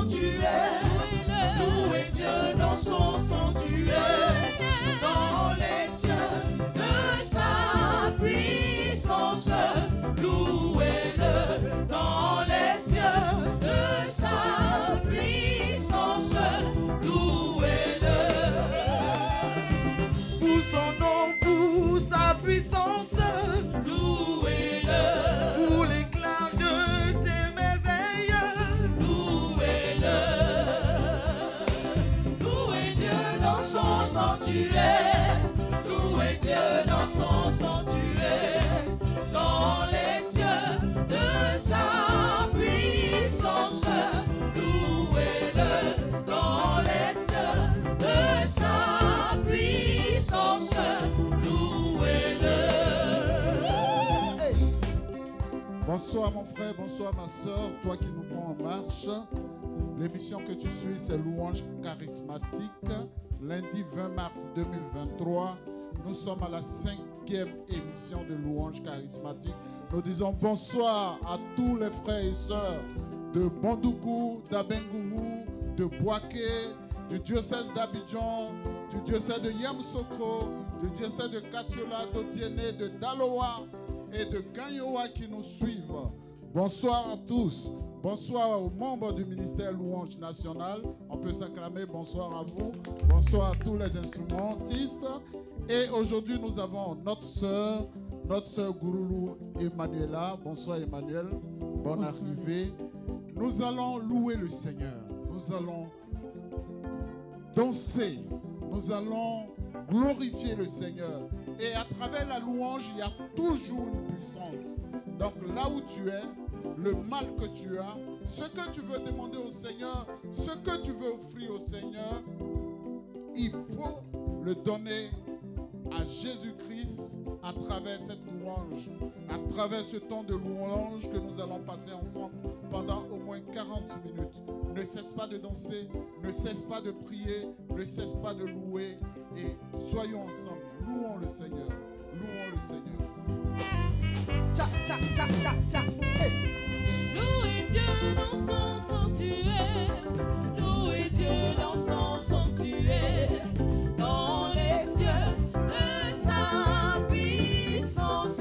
sanctuaire. Louez Dieu dans son sanctuaire. Dans les cieux de sa puissance. Louez-le dans les cieux de sa puissance. Louez-le. Pour son nom, pour sa puissance. Louez-le. Pour l'éclat de ses merveilles. Louez-le. Louez Dieu dans son sanctuaire. Louez Dieu dans son sanctuaire. Dans les cieux de sa puissance. Louez-le. Dans les cieux de sa puissance. Louez-le. Bonsoir mon frère, bonsoir ma soeur, toi qui nous prends en marche. L'émission que tu suis, c'est Louange charismatique. Lundi 20 mars 2023, nous sommes à la 5e émission de Louange charismatique. Nous disons bonsoir à tous les frères et sœurs de Bandoukou, d'Abengourou, de Boaké, du diocèse d'Abidjan, du diocèse de Yamoussoukro, du diocèse de Katiola, d'Odiéné, de Daloa et de Ganyoa qui nous suivent. Bonsoir à tous. Bonsoir aux membres du ministère Louange National. On peut s'acclamer. Bonsoir à vous. Bonsoir à tous les instrumentistes. Et aujourd'hui, nous avons notre sœur Gouroulou Emmanuela. Bonsoir Emmanuel. Bonne arrivée. Nous allons louer le Seigneur. Nous allons danser. Nous allons glorifier le Seigneur. Et à travers la louange, il y a toujours une puissance. Donc là où tu es, le mal que tu as, ce que tu veux demander au Seigneur, ce que tu veux offrir au Seigneur, il faut le donner à Jésus-Christ à travers cette louange, à travers ce temps de louange que nous allons passer ensemble pendant au moins 40 minutes. Ne cesse pas de danser, ne cesse pas de prier, ne cesse pas de louer et soyons ensemble. Louons le Seigneur, louons le Seigneur. Tcha, tcha, tcha, tcha, tcha. Hey. Louez Dieu dans son sanctuaire. Louez Dieu dans son sanctuaire. Dans les cieux de sa puissance.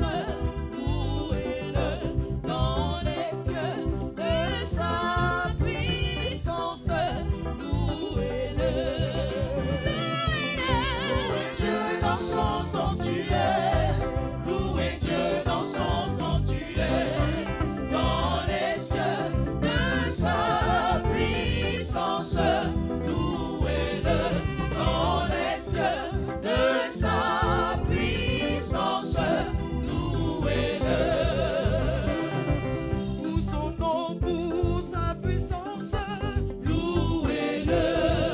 Louez-le. Dans les cieux de sa puissance. Louez-le. Louez Dieu dans son sanctuaire. Louez Dieu dans son sanctuaire. Dans les cieux de sa puissance. Louez-le. Dans les cieux de sa puissance. Louez-le. Pour son nom, pour sa puissance. Louez-le.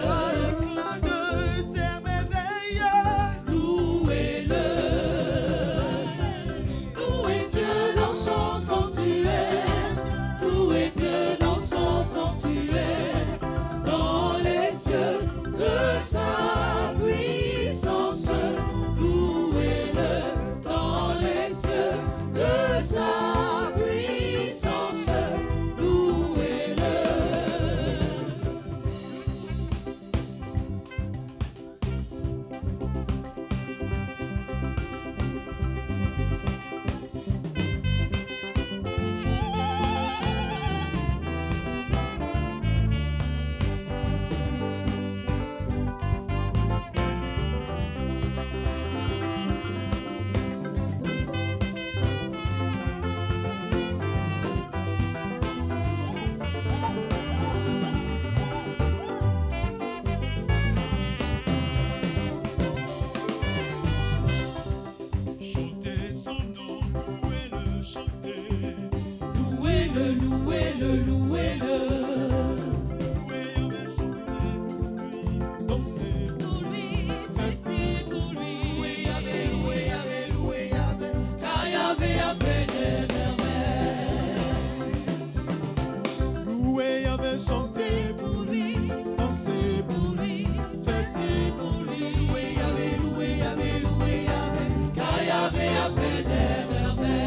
Par l'éclat de ses merveilles. Louez-le. Louez Dieu dans son sanctuaire. Louez Dieu dans son sanctuaire. Dans les cieux de sa puissance. Louez-le. Dans les cieux de sa puissance. Louez-le. Chantez son nom, louez-le, chantez. Louez-le, louez-le, louez-le. Louez, Yahvé, chantez pour lui, dansez Pour lui, fêtez pour lui. Louez Yahvé, louez Yahvé, louez Yahvé, car Yahvé a fait des merveilles. Louez, Yahvé, chantez pour lui, dansez pour lui, fêtez pour lui. Louez Yahvé, louez Yahvé, louez Yahvé, car Yahvé a fait des merveilles.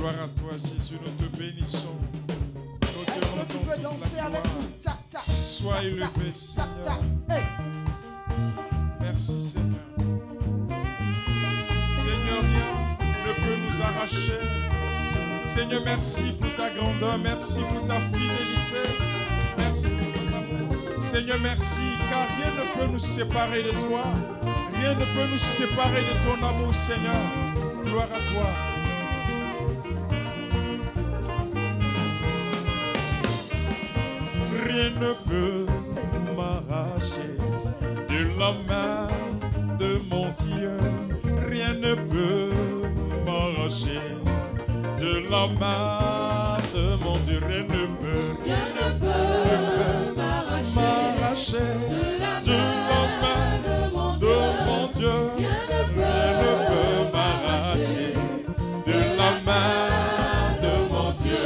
Gloire à toi, Jésus, nous te bénissons. Nous te Est-ce que tu rendons peux toute danser la avec gloire. nous? Tcha, tcha, Sois tcha, élevé, tcha, Seigneur. tcha. Hey. Merci, Seigneur. Seigneur, rien ne peut nous arracher. Seigneur, merci pour ta grandeur, merci pour ta fidélité, merci pour ton amour. Seigneur, merci, car rien ne peut nous séparer de toi. Rien ne peut nous séparer de ton amour, Seigneur. Gloire à toi. Rien ne peut m'arracher de la main de mon Dieu. Rien ne peut m'arracher de la main de mon Dieu. Rien ne peut m'arracher de la main de mon Dieu. Rien ne peut m'arracher de la main de mon Dieu.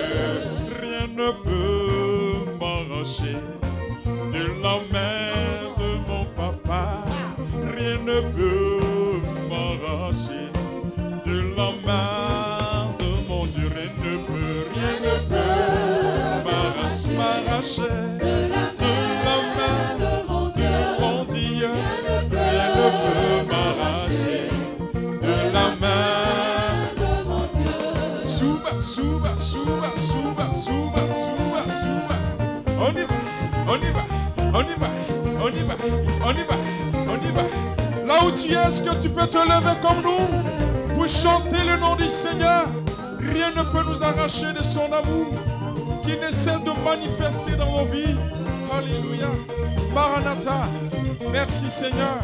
Rien ne peut m'arracher de la main de mon papa. Rien ne peut m'arracher de la main de mon Dieu. Rien ne peut m'arracher de la main de mon Dieu. Rien ne peut m'arracher de la main de mon Dieu. Souba, souba, souba, souba, souba, souba, souba. On y va, on y va, on y va, on y va, on y va, on y va. Là où tu es, est-ce que tu peux te lever comme nous pour chanter le nom du Seigneur? Rien ne peut nous arracher de son amour qui ne cesse de manifester dans nos vies. Alléluia. Maranatha. Merci Seigneur.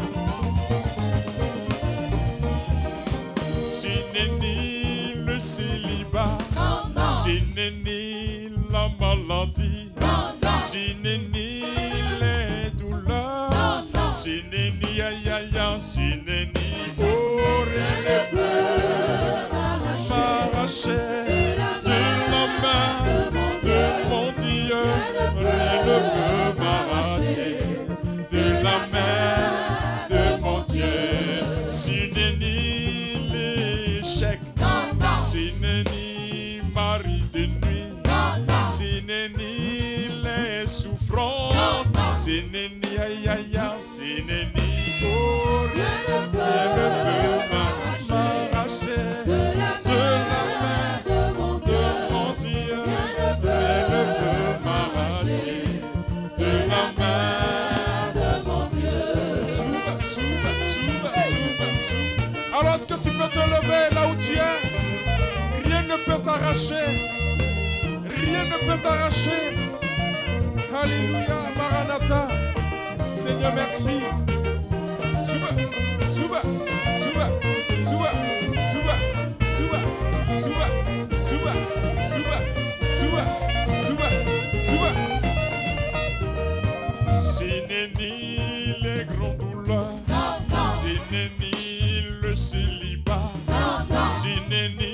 Ce n'est ni le célibat, ce n'est ni la maladie, ce n'est ni les douleurs, ce n'est ni aïe aïe, ce n'est ni rien ne peut m'arracher de la main de mon Dieu. Rien ne peut m'arracher de la main de mon Dieu. Ce n'est ni l'échec, ce n'est ni mari de nuit, ce n'est ni les souffrances, ce n'est ni aïe aïe, ce n'est ni rien ne peut m'arracher de la main de mon Dieu. Rien ne peut m'arracher de la main de mon Dieu. Souba, souba, souba, souba, souba. Alors est-ce que tu peux te lever là où tu es? Rien ne peut t'arracher. Rien ne peut t'arracher. Alléluia, Maranatha. Seigneur, merci. Souba, souba, souba, souba, souba, souba, souba, souba, souba, souba, souba, souba. Ce n'est ni les grandes douleurs, ce n'est ni le célibat, ce n'est ni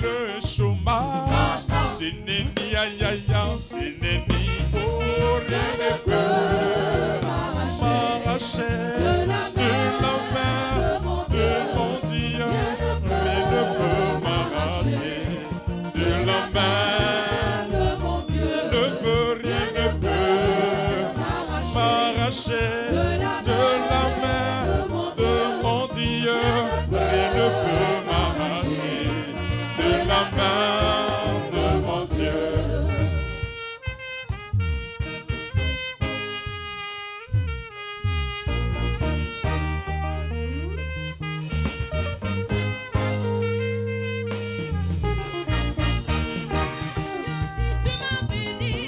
le chômage, ce n'est ni aïe aïe, ce n'est ni rien ne peut m'arracher de la main de mon Dieu. Rien ne peut m'arracher de la main de mon Dieu. Rien ne peut m'arracher de la main de mon Dieu. Rien ne peut m'arracher de la main de mon Dieu.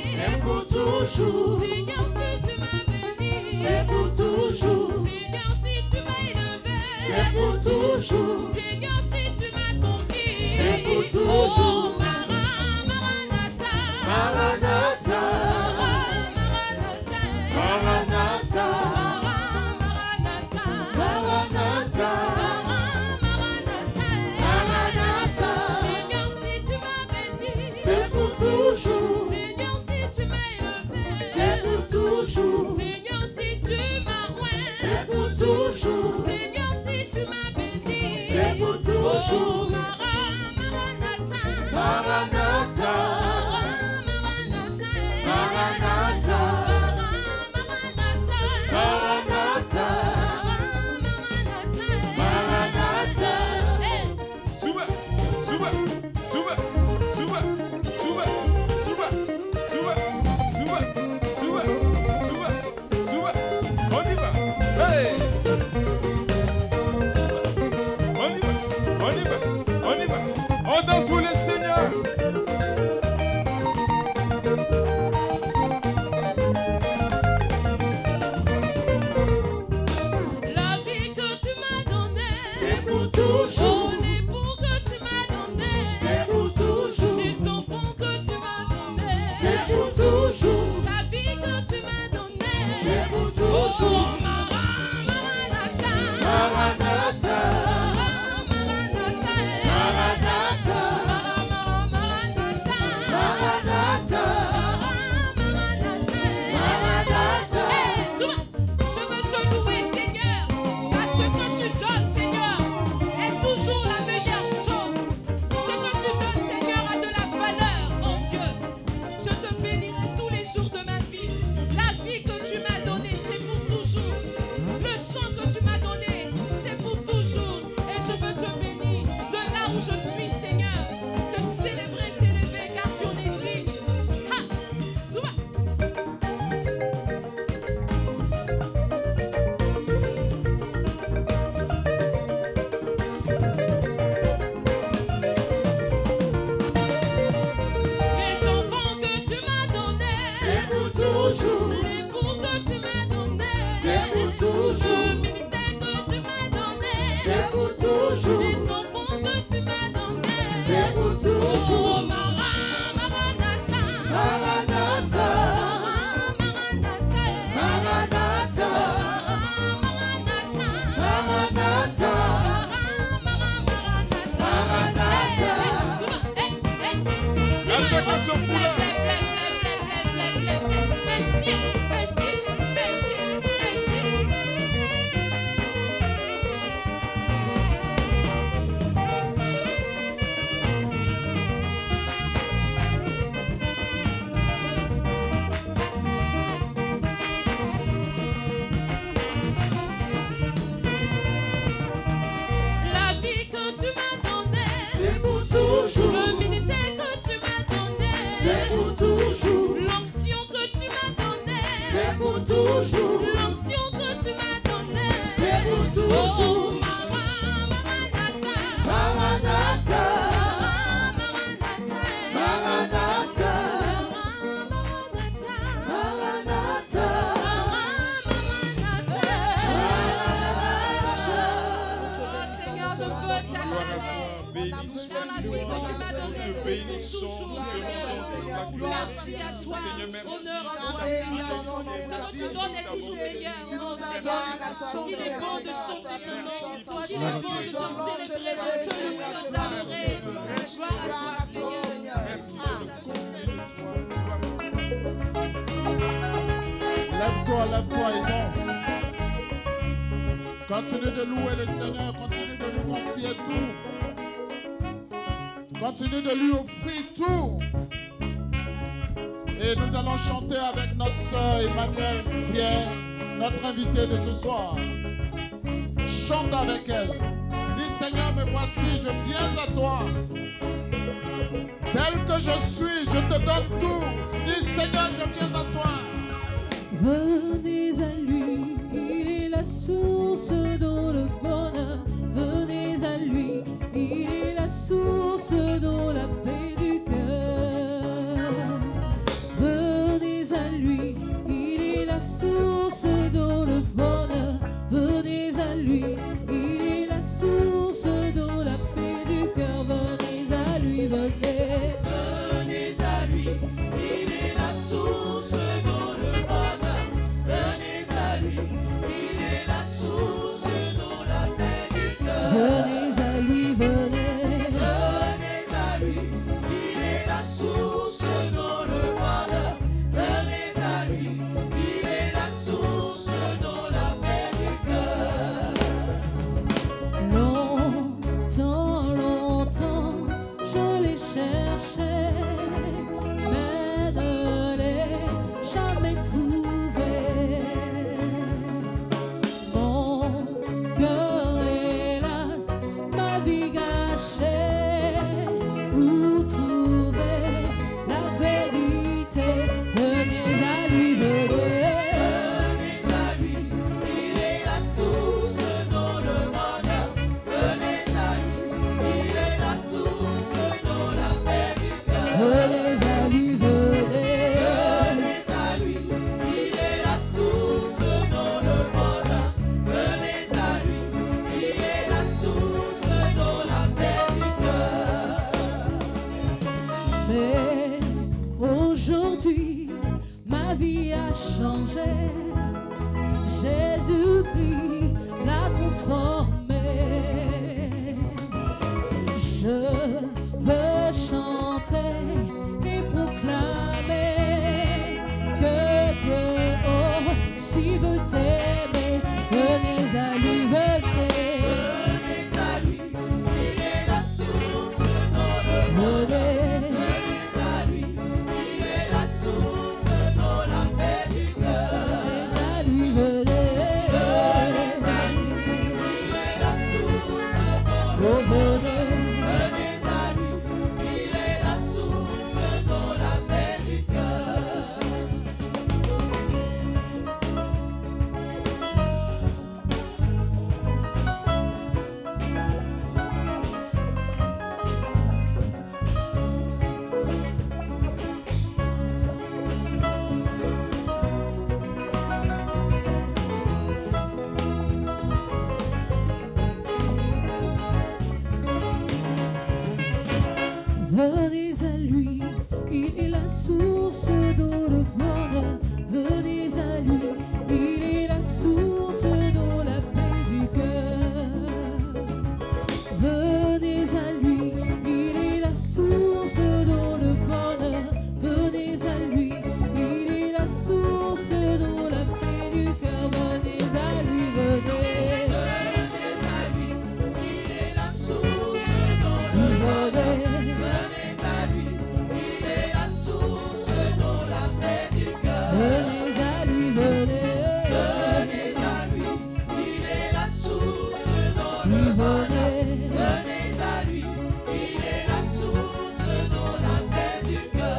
C'est pour toujours. Seigneur, si tu m'as béni. C'est pour toujours. Seigneur, si tu m'as élevé. C'est pour toujours. Seigneur, si tu m'as conquis. C'est pour toujours. Oh, Maranatha. Maranatha. Maranatha. Maranatha. Maranatha. Maranatha. Maranatha. Maranatha. Seigneur, si tu m'as béni. C'est pour toujours. Seigneur, si tu m'as élevé. C'est pour toujours. Seigneur, si tu m'as oint. C'est pour toujours. Seigneur, si tu m'as béni. C'est pour toujours. Oh, Maranatha. toujours. Les enfants que tu m'as donnés. C'est pour toujours. Oh, Maranatha. Maranatha. Maranatha. Maranatha. Maranatha. Maranatha. À chaque fois, s'en fout là. Merci, merci, merci, merci. La vie que tu m'as donnée, C'est pour toujours. le ministère que tu m'as donné, C'est pour toujours. l'onction que tu m'as donnée, C'est pour toujours. l'onction que tu m'as donnée, C'est pour oh, toujours. Maranatha, Maranatha. Maranatha, Maranatha. Maranatha. Seigneur, je veux Gloire à toi, béni sois-tu, nous te bénissons, nous te rendons gloire. merci à toi. Seigneur, merci. Honneur à toi. Ce que tu donnes est toujours meilleur. Il est bon de chanter ton nom. Il est bon de chanter les célébrer que nous nous adorer. Gloire à toi, Seigneur. Merci de nous confier de toi. Lève-toi, lève-toi et danse. Continue de louer le Seigneur, continue de lui confier tout. Continue de lui offrir tout. Et nous allons chanter avec notre sœur Emmanuel, qui est notre invitée de ce soir. Chante avec elle. Dis Seigneur, me voici, je viens à toi. Tel que je suis, je te donne tout. Dis Seigneur, je viens à toi. Venez à lui, il est la source d'eau, le bonheur. Venez à lui, il est la source d'eau, la paix du cœur. Venez à lui, il est la source d'eau, le bonheur. Venez à lui, il est la source d'eau, la paix du cœur. Venez à lui, venez. Venez à lui, il est la source d'eau, le bonheur. Venez à lui, il est la source d'eau, la paix du cœur. Venez à lui, venez. Venez à lui, il est la source d'eau, le bonheur. Venez à lui, il est la source d'eau, la paix du cœur. Longtemps, longtemps, je l'ai cherché, mais ne l'ai jamais trouvé. Mon cœur, hélas, ma vie gâchée, où trouver la vérité? Venez à lui, venez. Venez à lui, il est la source d'eau, le bonheur. Venez à lui, il est la source d'eau, la paix du cœur. Venez à lui, venez. Venez à lui, il est la source d'eau, le bonheur. Venez à lui, il est la source d'eau, la paix du cœur. Mais aujourd'hui, ma vie a changé. Jésus-Christ l'a transformée. Je veux chanter et proclamer que Dieu aussi veut t'aimer. Venez à lui, venez. Venez à lui, il est la source d'eau, le bonheur. Venez. Venez à lui, il est la source d'eau, la paix du cœur. Venez à lui, venez. Venez à lui, il est la source d'eau, le Oh, bonheur. venez. Venez à lui, il est la source d'eau, la paix du cœur. venez à lui, il est la source d'eau de bonheur. Venez à lui, il est la source d'eau, la paix du cœur. Venez à lui, il est la source d'eau, le bonheur. Venez à lui, il est la source d'eau, la paix du cœur. Venez à lui, venez. Venez à lui, il est la source d'eau, le bonheur. Venez à lui, il est la source d'eau, la paix du cœur. Venez à lui, venez. Venez à lui, il est la source d'eau, le bonheur. Venez à lui, il est la source d'eau, la paix du cœur.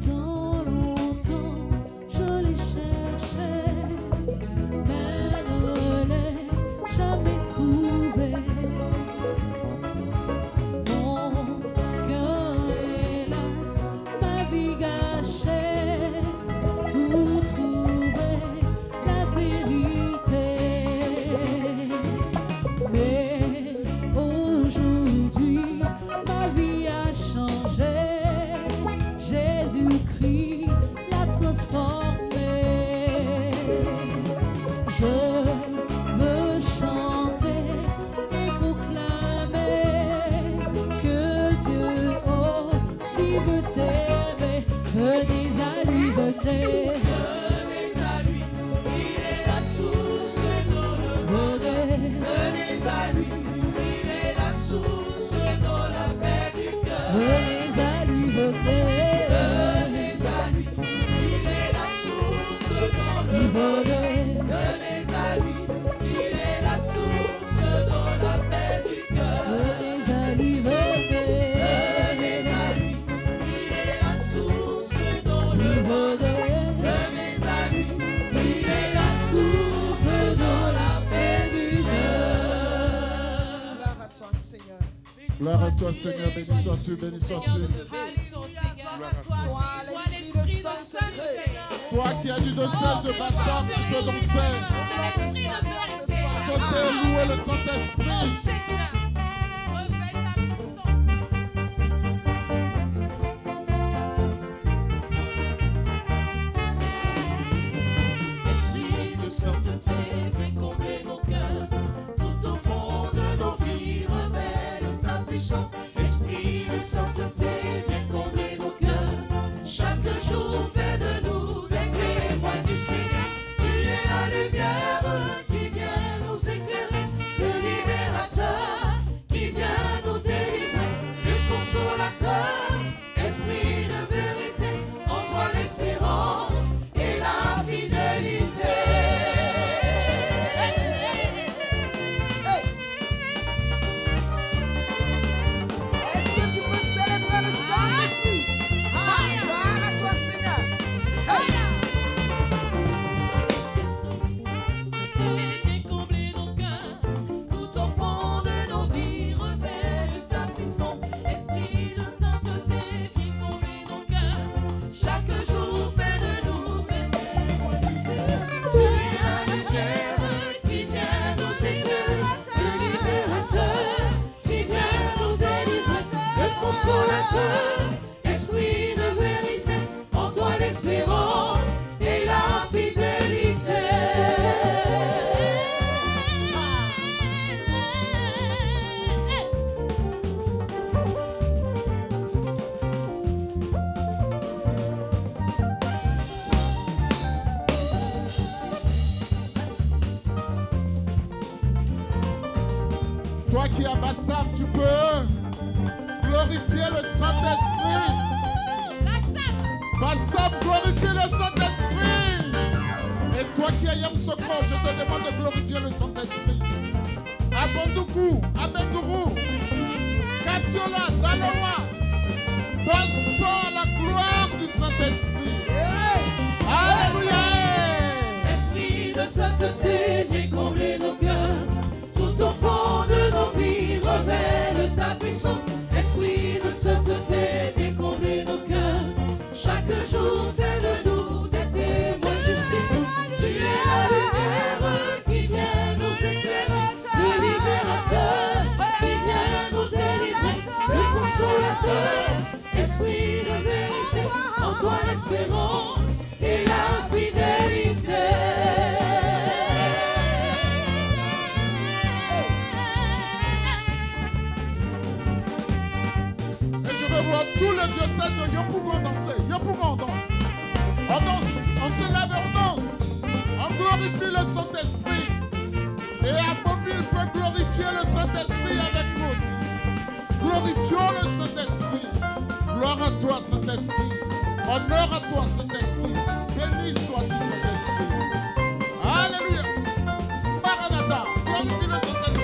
Longtemps, longtemps, je l'ai cherché, mais ne l'ai jamais trouvé. Mon cœur, hélas, ma vie gâchée pour trouver la vérité. Mais aujourd'hui, ma vie a changé. Jésus-Christ l'a transformé. Je veux chanter et proclamer que Dieu aussi veut t'aimer. Venez à lui, venez. Venez à lui, il est la source d'eau, le bonheur. Venez à lui, il est la source d'eau, la paix du cœur. Venez à lui, venez. Venez à lui, il est la source d'eau, le bonheur. Venez à lui, il est la source d'eau, la paix du cœur. Venez à lui, venez. Venez à lui, il est la source d'eau, le bonheur. Venez à lui, il est la source d'eau, la paix du cœur. Gloire à toi, Seigneur. Gloire à toi, Seigneur. Béni sois-tu, béni sois-tu. Toi, l'Esprit de sainteté. Toi qui as du dossier de Bassam, tu peux danser. Sauter, louer le Saint-Esprit. Esprit de sainteté, viens combler nos cœurs. Tout au fond de nos vies, révèle ta puissance. Esprit de sainteté, viens combler nos cœurs. Chaque jour, fais de nous des témoins du Seigneur. Tu es la lumière qui vient nous éclairer, le libérateur qui vient nous délivrer, le consolateur, esprit de vérité, en toi l'espérance et la fidélité. Est-ce que tu peux célébrer le Saint-Esprit? Gloire à toi, Seigneur. Viens combler nos cœurs, tout au fond de nos vies, révèle ta puissance. Esprit de sainteté, viens combler nos cœurs. Chaque jour, fais de nous des témoins du Seigneur. Tu es la lumière qui vient nous éclairer, le libérateur qui vient nous délivrer, le consolateur, esprit de vérité, en toi l'espérance et la fidélité. Toi qui as Bassam, tu peux glorifier le Saint-Esprit. Bassam, glorifier le Saint-Esprit. Et toi qui as Yamsoko, je te demande de glorifier le Saint-Esprit. Abondoukou, Abengourou, Katiola, Daloa, dansons la gloire du Saint-Esprit. pour tout le diocèse de Yopougon danser. Yopougon, on danse. On danse, on se lève et on danse. On glorifie le Saint-Esprit. Et Agboville peut glorifier le Saint-Esprit avec nous aussi. Glorifions le Saint-Esprit. Gloire à toi, Saint-Esprit. Honneur à toi, Saint-Esprit. Béni sois-tu, Saint-Esprit. Alléluia. Maranatha, glorifie le Saint-Esprit.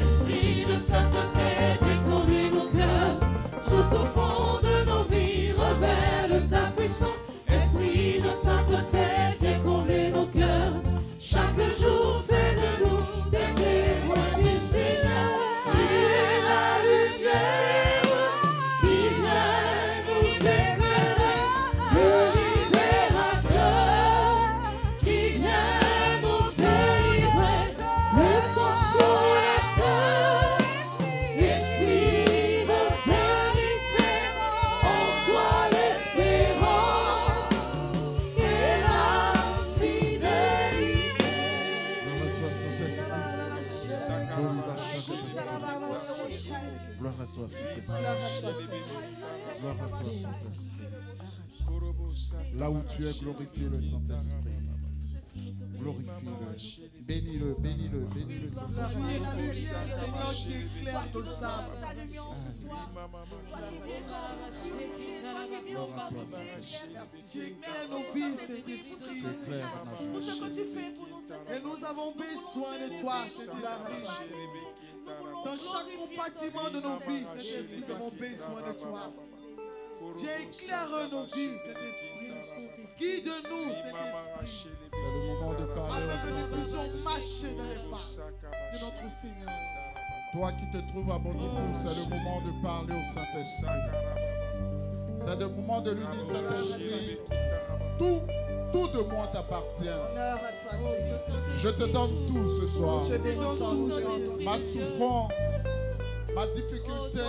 Esprit de sainteté, fais combler nos cœurs. Tout au fond de nos vies, révèle ta puissance. Esprit de sainteté, fais combler nos cœurs. Chaque jour, fais de nous des témoins du Seigneur. Tu es la lumière qui vient nous éclairer. Le libérateur qui vient nous délivrer. Le consolateur, esprit de vérité, en toi l'espérance et la fidélité. Gloire à toi, Saint-Esprit. Gloire à toi, Saint-Esprit. Là où tu es, glorifie le Saint-Esprit. Glorifie-le. Bénis-le, bénis-le, bénis-le, Saint-Esprit. Seigneur qui éclaire nos âmes. Gloire à toi, Saint-Esprit. Tu éclaires nos vies, Saint-Esprit. Tu éclaires ma Pour ce vie. que tu fais pour nous. Et nous avons besoin de toi, Saint-Esprit. Dans chaque compartiment de nos vies, Saint-Esprit, nous avons besoin de toi. Viens éclairer nos vies, Saint-Esprit. Guide-nous, Saint-Esprit. C'est le moment de parler au Afin que nous puissions Saint-Esprit. marcher dans les pas de notre Seigneur. Toi qui te trouves à Bonibou, c'est le moment de parler au Saint-Esprit. C'est le moment de lui dire, Saint-Esprit, tout de moi t'appartient. Honneur à toi, Seigneur. Je te donne tout ce soir. Je bénis tout, Seigneur. Ma souffrance, ma difficulté,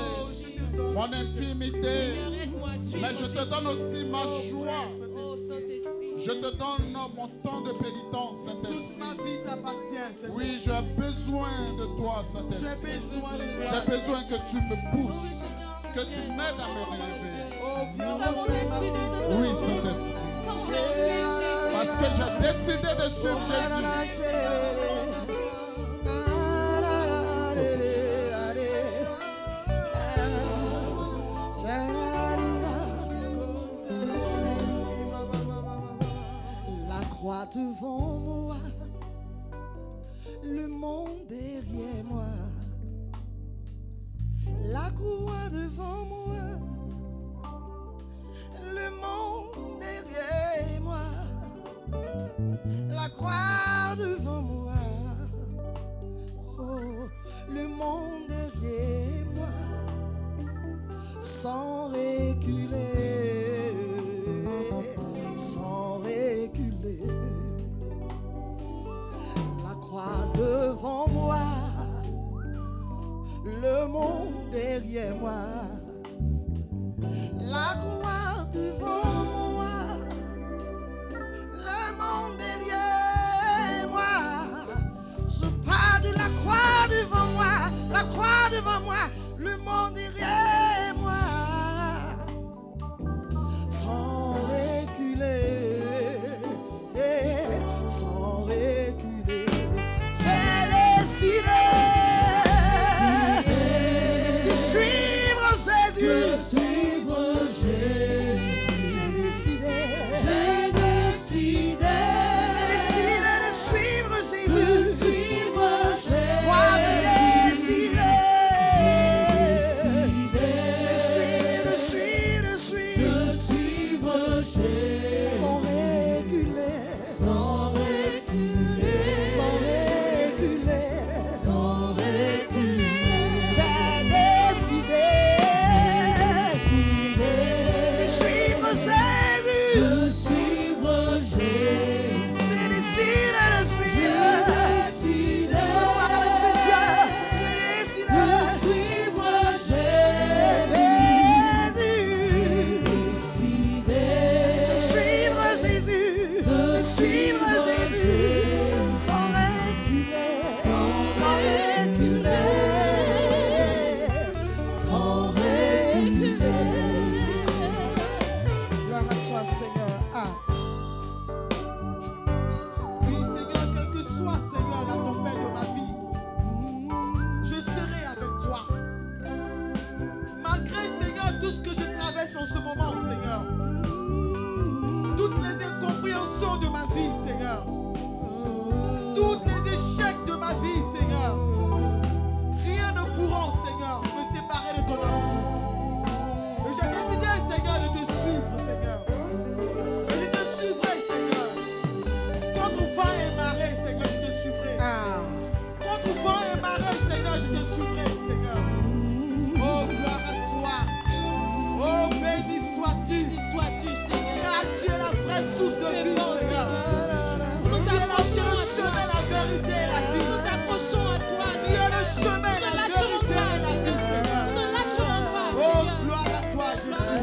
mon infirmité. Mais je te donne aussi ma joie. Je te donne mon temps de pénitence, Toute ma Saint-Esprit. vie t'appartient, Seigneur. Oui, j'ai besoin de toi, J'ai Saint-Esprit. besoin de toi. J'ai besoin que tu me pousses, que tu m'aides à me relever. Oh, viens remplir ma vie. Oui, Saint-Esprit. Parce que j'ai décidé de suivre Jésus. La croix devant moi, le monde derrière moi. La croix devant moi, le monde derrière moi. La croix devant moi, oh, le monde derrière moi. Sans reculer, sans reculer. La croix devant moi, le monde derrière moi. La croix devant moi, le monde derrière moi. Je parle de la croix devant moi, la croix devant moi, le monde derrière moi. Sans reculer, sans reculer, j'ai décidé de suivre Jésus. source de vie, Seigneur. Nous Tu es accrochons le à chemin, toi. la vérité et la vie. Nous accrochons à toi. Tu es le chemin, Nous la lâchons vérité pas, et la vie, Seigneur. Nous lâchons pas, Oh, Seigneur. gloire à toi, Jésus.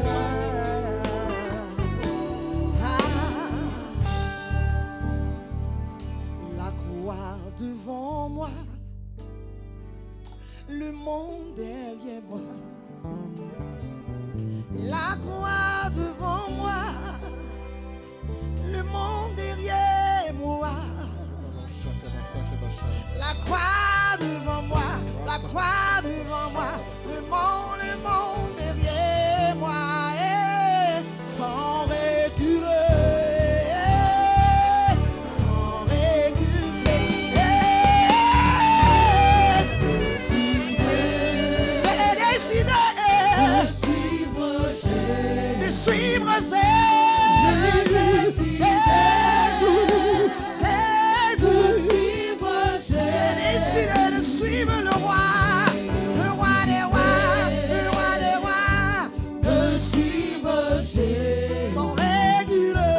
La croix devant moi, le monde derrière moi. La croix devant moi, le monde derrière moi. La croix devant moi, la croix devant moi, le monde derrière moi. Et sans reculer, sans reculer. C'est décidé de suivre Jésus. J'ai décidé de suivre le roi des rois, le roi des rois, de suivre Jésus sans réguler,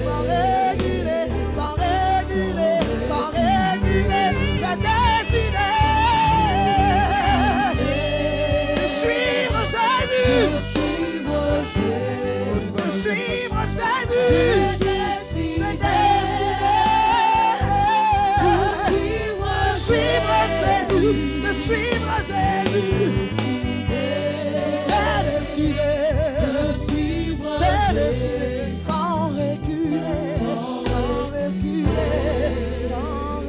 sans réguler, sans réguler, sans réguler. J'ai décidé de suivre Jésus, de suivre Jésus. J'ai décidé de suivre Jésus. J'ai décidé sans reculer, sans reculer, sans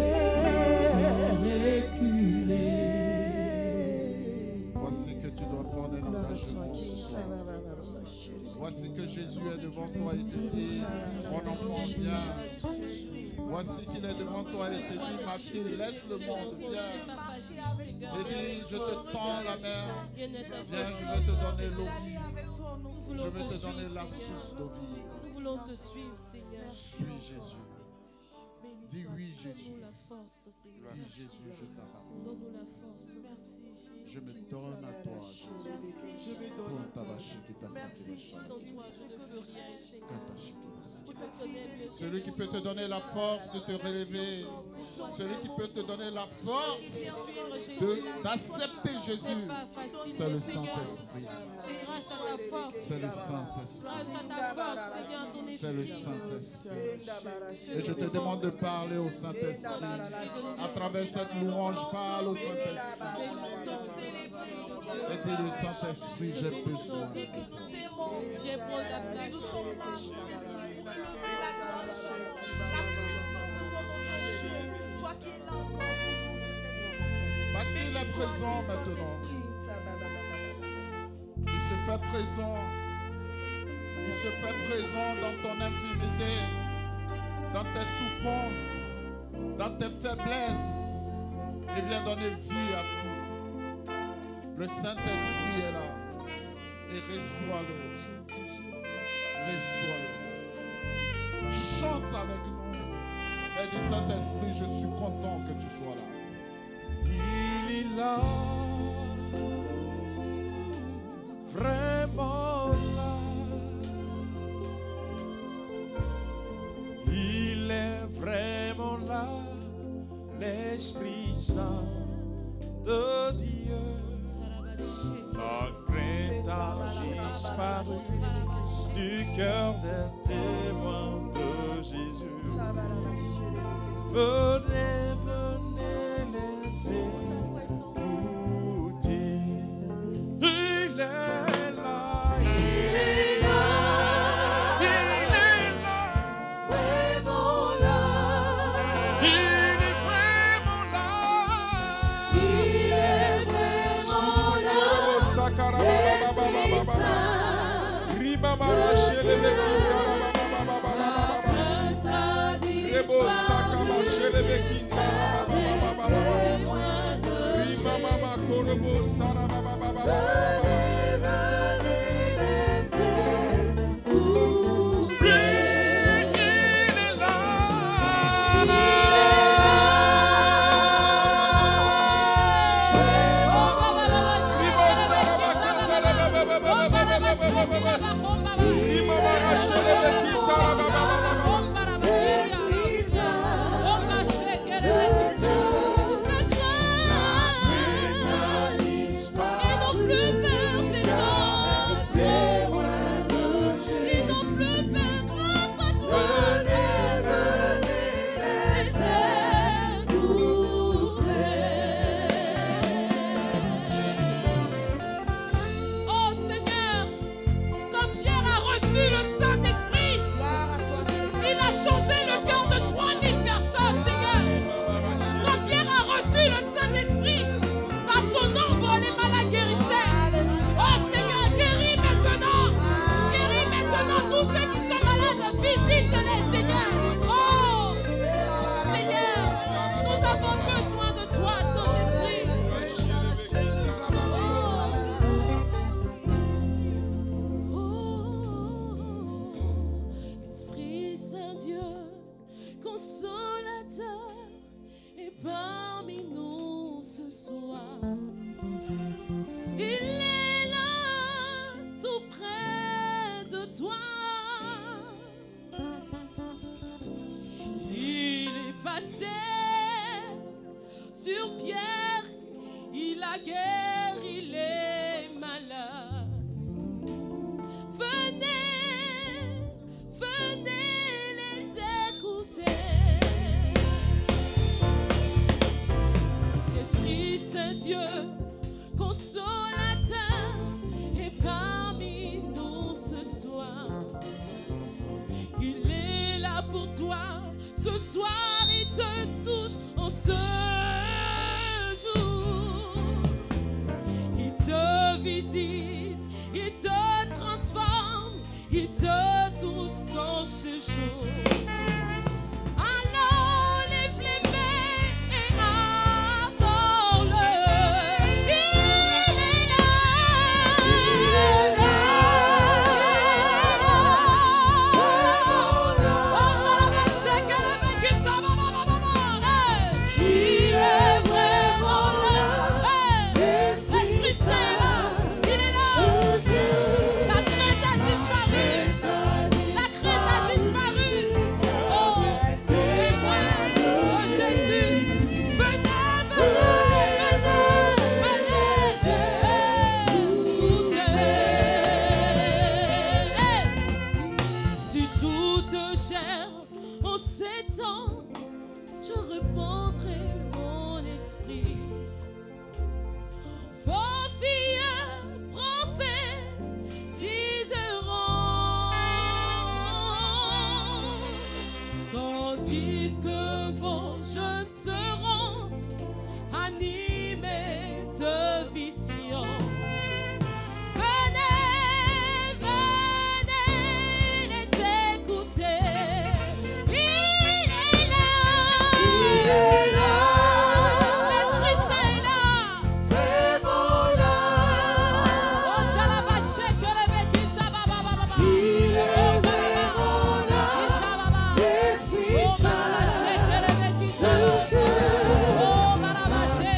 reculer. Voici que tu dois prendre un engagement ce soir. Voici que Jésus est devant toi et te dit, mon enfant, viens. Voici qu'il est devant toi et te dit, ma fille, laisse le monde, viens. Et dis, je te tends la main. Viens, je vais te donner l'eau vive. Je vais te donner la source d'eau vive. Nous voulons te suivre, Seigneur. Suis Jésus. Dis oui, Jésus. Donne-nous la force, Seigneur. Dis Jésus, je t'appartiens. Donne-nous la force. Merci, Jésus. Je me donne à toi, Jésus. Je me donne à toi. Sans toi, je ne peux rien, Seigneur. Tu peux donner le Celui qui peut te donner la force de te relever, celui qui peut te donner la force d'accepter Jésus, c'est le Saint-Esprit. C'est grâce à ta force. C'est le Saint-Esprit. Grâce à ta force, Seigneur, ton esprit. C'est le Saint-Esprit. Et je te demande de parler au Saint-Esprit. À travers cette louange, parle au Saint-Esprit. Et dis le Saint-Esprit, j'ai besoin de toi. Viens prendre la place. Parce qu'il est présent maintenant. Il se fait présent. Il se fait présent dans ton infirmité, dans tes souffrances, dans tes faiblesses. Il vient donner vie à tout. Le Saint-Esprit est là. Et reçois-le. Reçois-le. Chante avec nous. Et dis, Saint-Esprit, je suis content que tu sois là. Il est là, vraiment là. Il est vraiment là, l'Esprit Saint de Dieu. La crainte a disparu du cœur des témoins de Jésus. Venez, venez les écouter. Il est là, il est là, il est là, Vraiment là, il est vraiment là. il est vraiment là. L'Esprit Saint. guerre, il est malade. Venez, venez les écouter. Esprit Saint-Dieu, consolateur, est parmi nous ce soir. Il est là pour toi. Ce soir, il te touche en ce jour. Il te visite, il te transforme, il te touche en ce jour. Alors, lève les mains et adore-le. Il est là. Il est là. Il est vraiment là. L'Esprit Saint est là. Il est là. La crainte a disparu. La crainte a disparu. Oh, témoin de Jésus. Venez, venez, venez. Si toute chair en ces temps, je répandrai mon esprit. Vos filles prophétiseront, tandis que vos jeunes seront animés de vision. Venez, venez les écouter. Il est là. Il est là. L'Esprit Saint est là. Vraiment là. Oh, Talabaché, que le béquille, ça va, va, va, va. Il est vraiment là. L'Esprit Saint. Oh, Talabaché, que le béquille, ça va. Oh, Talabaché.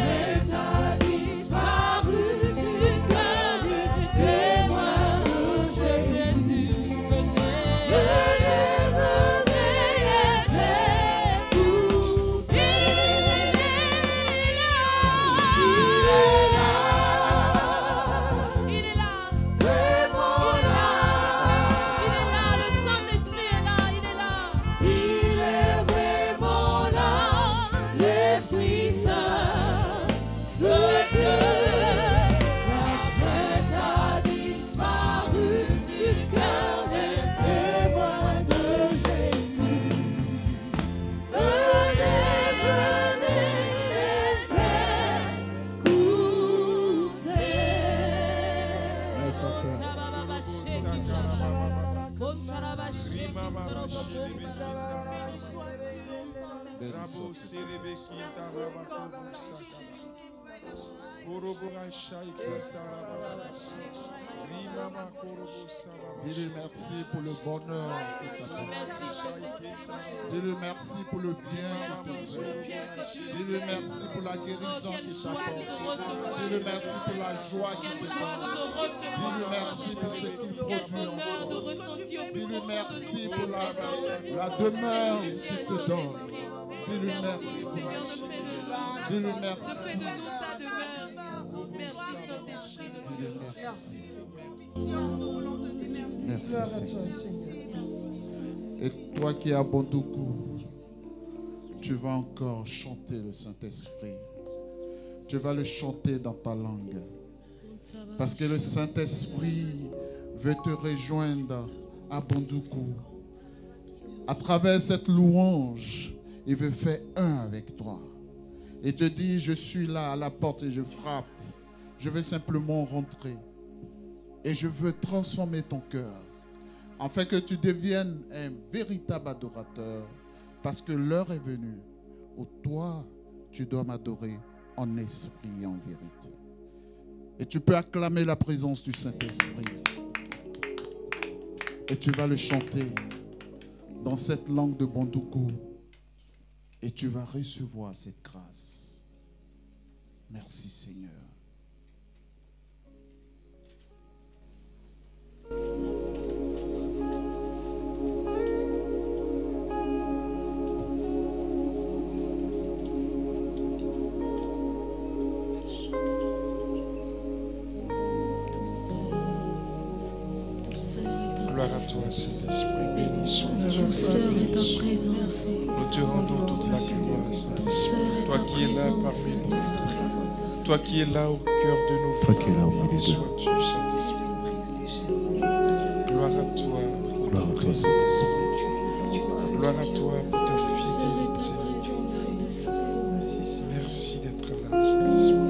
N'a disparu du cœur des témoins de Jésus. Venez, venez, venez les écouter. Il est là. Vraiment là. Il est là. Le Saint-Esprit est là. Il est là. Il est vraiment là. L'Esprit Saint de Dieu. La crainte a disparu du cœur des témoins de Jésus. Venez, venez Dis-lui merci pour le bonheur que tu as fait. Dis-lui merci pour le bien que tu fait. Dis-lui merci pour la guérison qu'il t'apporte. Dis-lui merci pour la joie qu'il te donne. Dis-lui merci pour ce qu'il produit en toi. Dis-lui merci pour la demeure qu'il te donne. Dis-lui merci. Dis-lui merci. Dis-lui merci. Merci Seigneur. Et toi qui es à Bondoukou, tu vas encore chanter le Saint-Esprit. Tu vas le chanter dans ta langue. Parce que le Saint-Esprit veut te rejoindre à Bondoukou. À travers cette louange, il veut faire un avec toi. Et te dit, je suis là à la porte et je frappe. Je veux simplement rentrer. Et je veux transformer ton cœur. Afin que tu deviennes un véritable adorateur. Parce que l'heure est venue où toi, tu dois m'adorer en esprit et en vérité. Et tu peux acclamer la présence du Saint-Esprit. Et tu vas le chanter dans cette langue de Bondoukou. Et tu vas recevoir cette grâce. Merci Seigneur. toi, Saint-Esprit. Béni sois-tu. Nous te rendons toute la gloire, Saint-Esprit. Toi qui es là parmi nous. Toi qui es là au cœur de nos vies. Béni sois-tu, Saint-Esprit. Gloire à toi. Gloire à toi, Saint-Esprit. Gloire à toi pour ta fidélité. Merci d'être là, Saint-Esprit.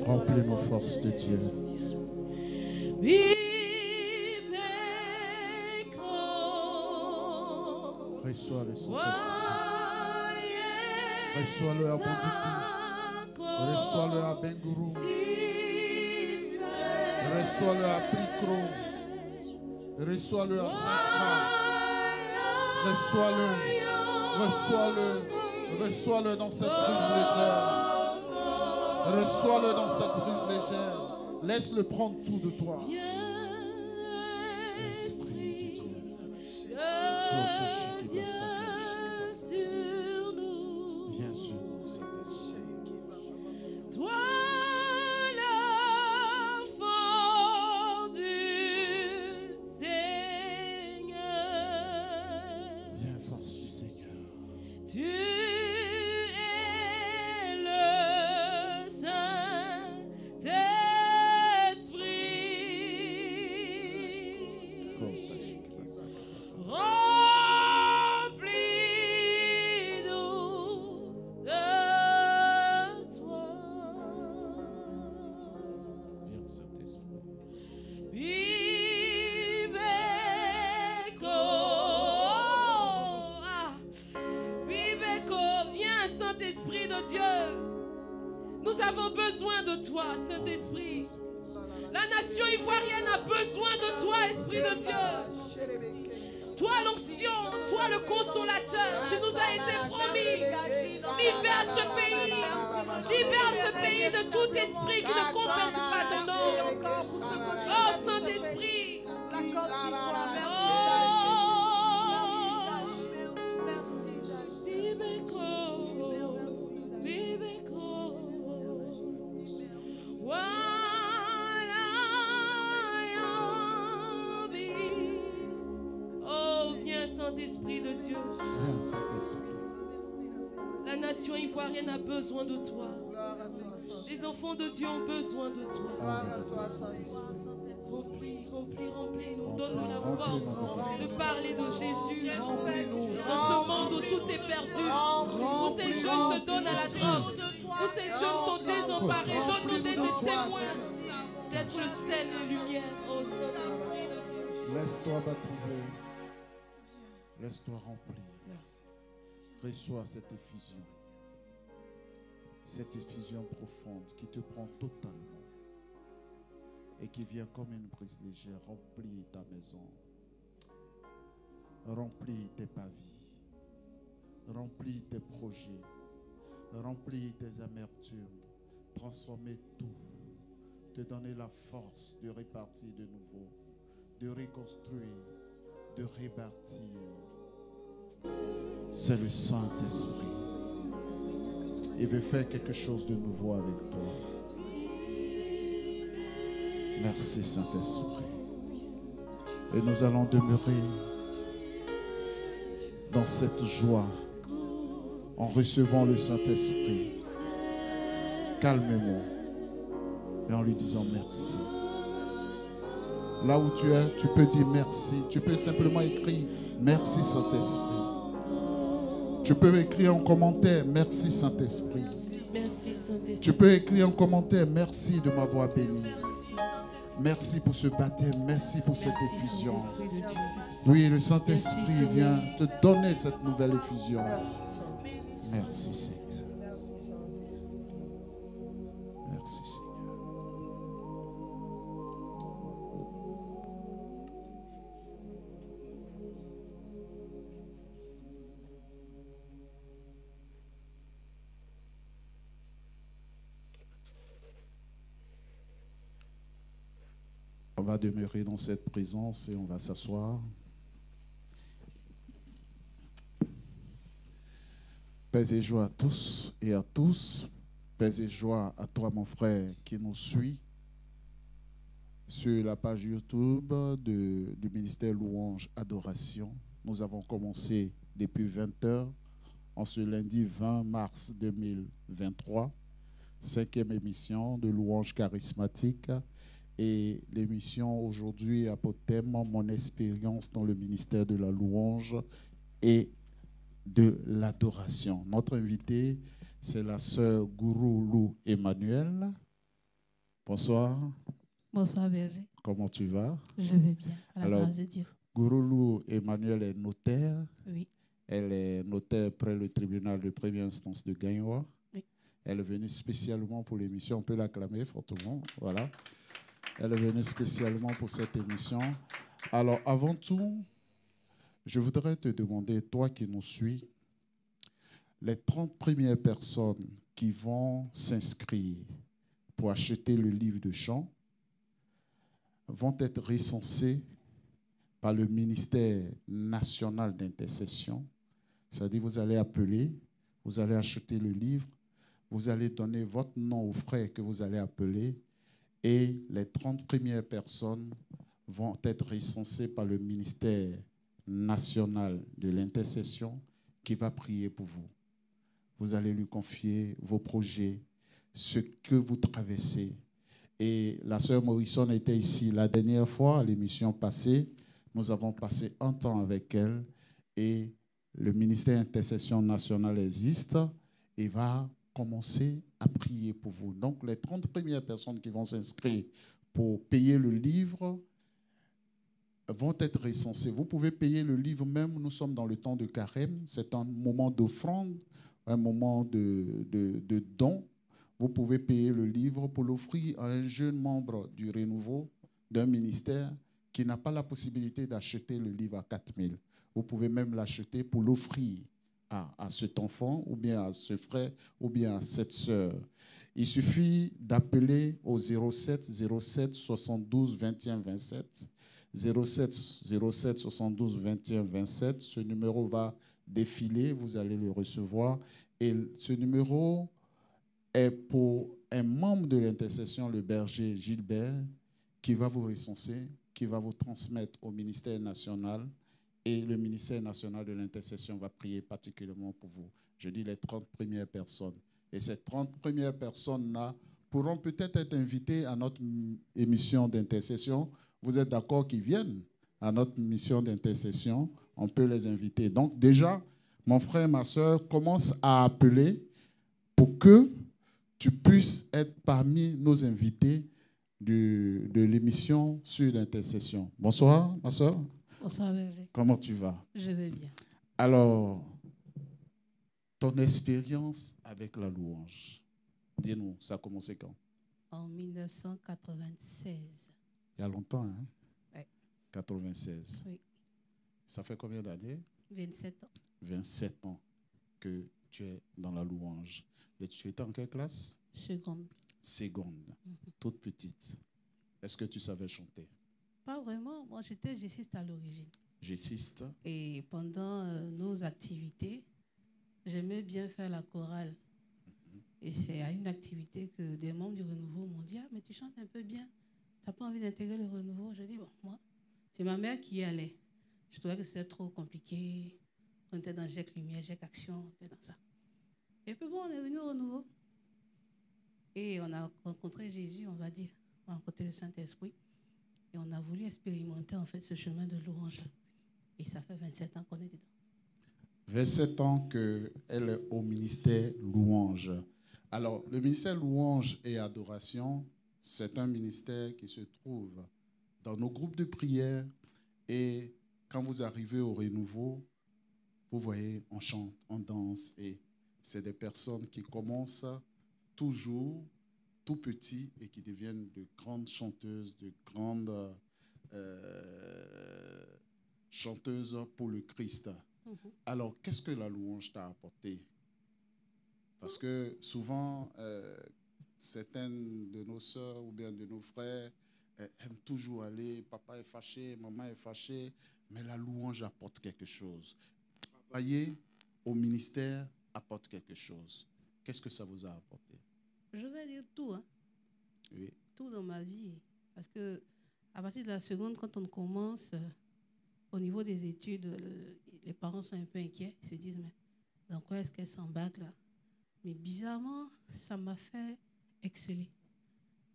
Remplis-nous, force de Dieu. Reçois le Saint-Esprit. Reçois-le à Bondoukou. Reçois-le à Bengourou. Reçois-le à Pricro. Reçois-le à Saint-Fra. Reçois-le. Reçois-le. Reçois-le dans cette prise légère. Reçois-le dans cette prise légère. Laisse-le prendre tout de toi. Esprit de Dieu. Viens sur nous, Saint-Esprit. Toi, l'enfant du Seigneur. Viens, force du Seigneur. Tu es le Saint-Esprit. Remplis-nous de toi. Viens, Saint-Esprit. Bibeko. Bibeko, viens, Saint-Esprit de Dieu. Nous avons besoin de toi, Saint-Esprit. La nation ivoirienne a besoin de toi, Esprit de Dieu. Toi l'onction, toi le consolateur, tu nous as été promis. Libère ce pays. Libère ce pays de tout esprit qui ne confesse pas ton nom. Oh Saint-Esprit. Oh. Bibeko. Saint-Esprit de Dieu. Viens, Saint-Esprit. La nation ivoirienne a besoin de toi. Les enfants de Dieu ont besoin de toi. Remplis, remplis, remplis. Nous donne la force de parler de Jésus. Dans ce monde où tout est perdu, où ces jeunes se donnent à la drogue, où ces jeunes sont désemparés, donne-nous des témoins d'être le sel et lumière au Saint-Esprit de Dieu. Laisse-toi baptiser. Laisse-toi remplir. Reçois cette effusion. Cette effusion profonde qui te prend totalement et qui vient comme une brise légère. Remplis ta maison. Remplis tes pavis. Remplis tes projets. Remplis tes amertumes. Transformer tout. Te donner la force de répartir de nouveau, de reconstruire, de rebâtir. C'est le Saint-Esprit. Il veut faire quelque chose de nouveau avec toi. Merci Saint-Esprit. Et nous allons demeurer dans cette joie en recevant le Saint-Esprit calmement et en lui disant merci. Là où tu es, tu peux dire merci. Tu peux simplement écrire merci Saint-Esprit. Tu peux écrire en commentaire merci Saint-Esprit. Merci Saint-Esprit. Tu peux écrire en commentaire merci de m'avoir béni. Merci pour ce baptême, merci pour cette effusion. Oui, le Saint-Esprit vient te donner cette nouvelle effusion. Merci Seigneur. Merci Seigneur. On va demeurer dans cette présence et on va s'asseoir. Paix et joie à tous et à tous. Paix et joie à toi, mon frère, qui nous suit sur la page YouTube du ministère Louange Adoration. Nous avons commencé depuis 20 h en ce lundi 20 mars 2023, 5e émission de Louange Charismatique. Et l'émission aujourd'hui a pour thème mon expérience dans le ministère de la louange et de l'adoration. Notre invité, c'est la sœur Gouroulou Emmanuel. Bonsoir. Bonsoir, Berger. Comment tu vas? Je vais bien, à la Alors, grâce de Dieu. Gouroulou Emmanuel est notaire. Oui. Elle est notaire près le tribunal de première instance de Gagnoa. Oui. Elle est venue spécialement pour l'émission. On peut l'acclamer fortement. Voilà. Elle est venue spécialement pour cette émission. Alors, avant tout, je voudrais te demander, toi qui nous suis, les 30 premières personnes qui vont s'inscrire pour acheter le livre de chant vont être recensées par le ministère national d'intercession. C'est-à-dire, vous allez appeler, vous allez acheter le livre, vous allez donner votre nom aux frères que vous allez appeler, et les 30 premières personnes vont être recensées par le ministère national de l'intercession qui va prier pour vous. Vous allez lui confier vos projets, ce que vous traversez. Et la sœur Morrison était ici la dernière fois, à l'émission passée. Nous avons passé un temps avec elle et le ministère d'intercession nationale existe et va commencer à prier pour vous. Donc, les 30 premières personnes qui vont s'inscrire pour payer le livre vont être recensées. Vous pouvez payer le livre même, nous sommes dans le temps de carême, c'est un moment d'offrande, un moment de don. Vous pouvez payer le livre pour l'offrir à un jeune membre du renouveau d'un ministère qui n'a pas la possibilité d'acheter le livre à 4 000. Vous pouvez même l'acheter pour l'offrir à cet enfant, ou bien à ce frère, ou bien à cette sœur. Il suffit d'appeler au 07 07 72 21 27. 07 07 72 21 27. Ce numéro va défiler, vous allez le recevoir. Et ce numéro est pour un membre de l'intercession, le berger Gilbert, qui va vous recenser, qui va vous transmettre au ministère national Et le ministère national de l'intercession va prier particulièrement pour vous. Je dis les 30 premières personnes. Et ces 30 premières personnes-là pourront peut-être être invitées à notre émission d'intercession. Vous êtes d'accord qu'ils viennent à notre mission d'intercession? On peut les inviter. Donc déjà, mon frère, ma soeur, commence à appeler pour que tu puisses être parmi nos invités de l'émission sur l'intercession. Bonsoir, ma soeur. Bonsoir, Berger. Comment tu vas? Je vais bien. Alors, ton expérience avec la louange, dis-nous, ça a commencé quand? En 1996. Il y a longtemps, hein? Oui. 96. Oui. Ça fait combien d'années? 27 ans. 27 ans que tu es dans la louange. Et tu étais en quelle classe? Seconde. Seconde. Toute petite. Est-ce que tu savais chanter? Pas vraiment. Moi, j'étais gessiste à l'origine. Gessiste. Et pendant nos activités, j'aimais bien faire la chorale. Et c'est à une activité que des membres du Renouveau m'ont dit « Ah, mais tu chantes un peu bien. Tu n'as pas envie d'intégrer le Renouveau ?» Je dis « Bon, moi, c'est ma mère qui y allait. Je trouvais que c'était trop compliqué. On était dans GEC Lumière, GEC Action, on était dans ça. Et puis bon, on est venu au Renouveau. Et on a rencontré Jésus, on va dire. On a rencontré le Saint-Esprit. Et on a voulu expérimenter en fait ce chemin de louange. Et ça fait 27 ans qu'on est dedans. 27 ans qu'elle est au ministère louange. Alors, le ministère louange et adoration, c'est un ministère qui se trouve dans nos groupes de prière. Et quand vous arrivez au Renouveau, vous voyez, on chante, on danse. Et c'est des personnes qui commencent toujours tout petits et qui deviennent de grandes chanteuses, de grandes chanteuses pour le Christ. Alors, qu'est-ce que la louange t'a apporté? Parce que souvent, certaines de nos sœurs ou bien de nos frères aiment toujours aller, papa est fâché, maman est fâchée, mais la louange apporte quelque chose. Travailler au ministère apporte quelque chose. Qu'est-ce que ça vous a apporté? Je vais dire tout, hein. Oui. Tout dans ma vie. Parce que à partir de la seconde, quand on commence, au niveau des études, les parents sont un peu inquiets. Ils se disent, mais dans quoi est-ce qu'elle s'embarque là? Mais bizarrement, ça m'a fait exceller.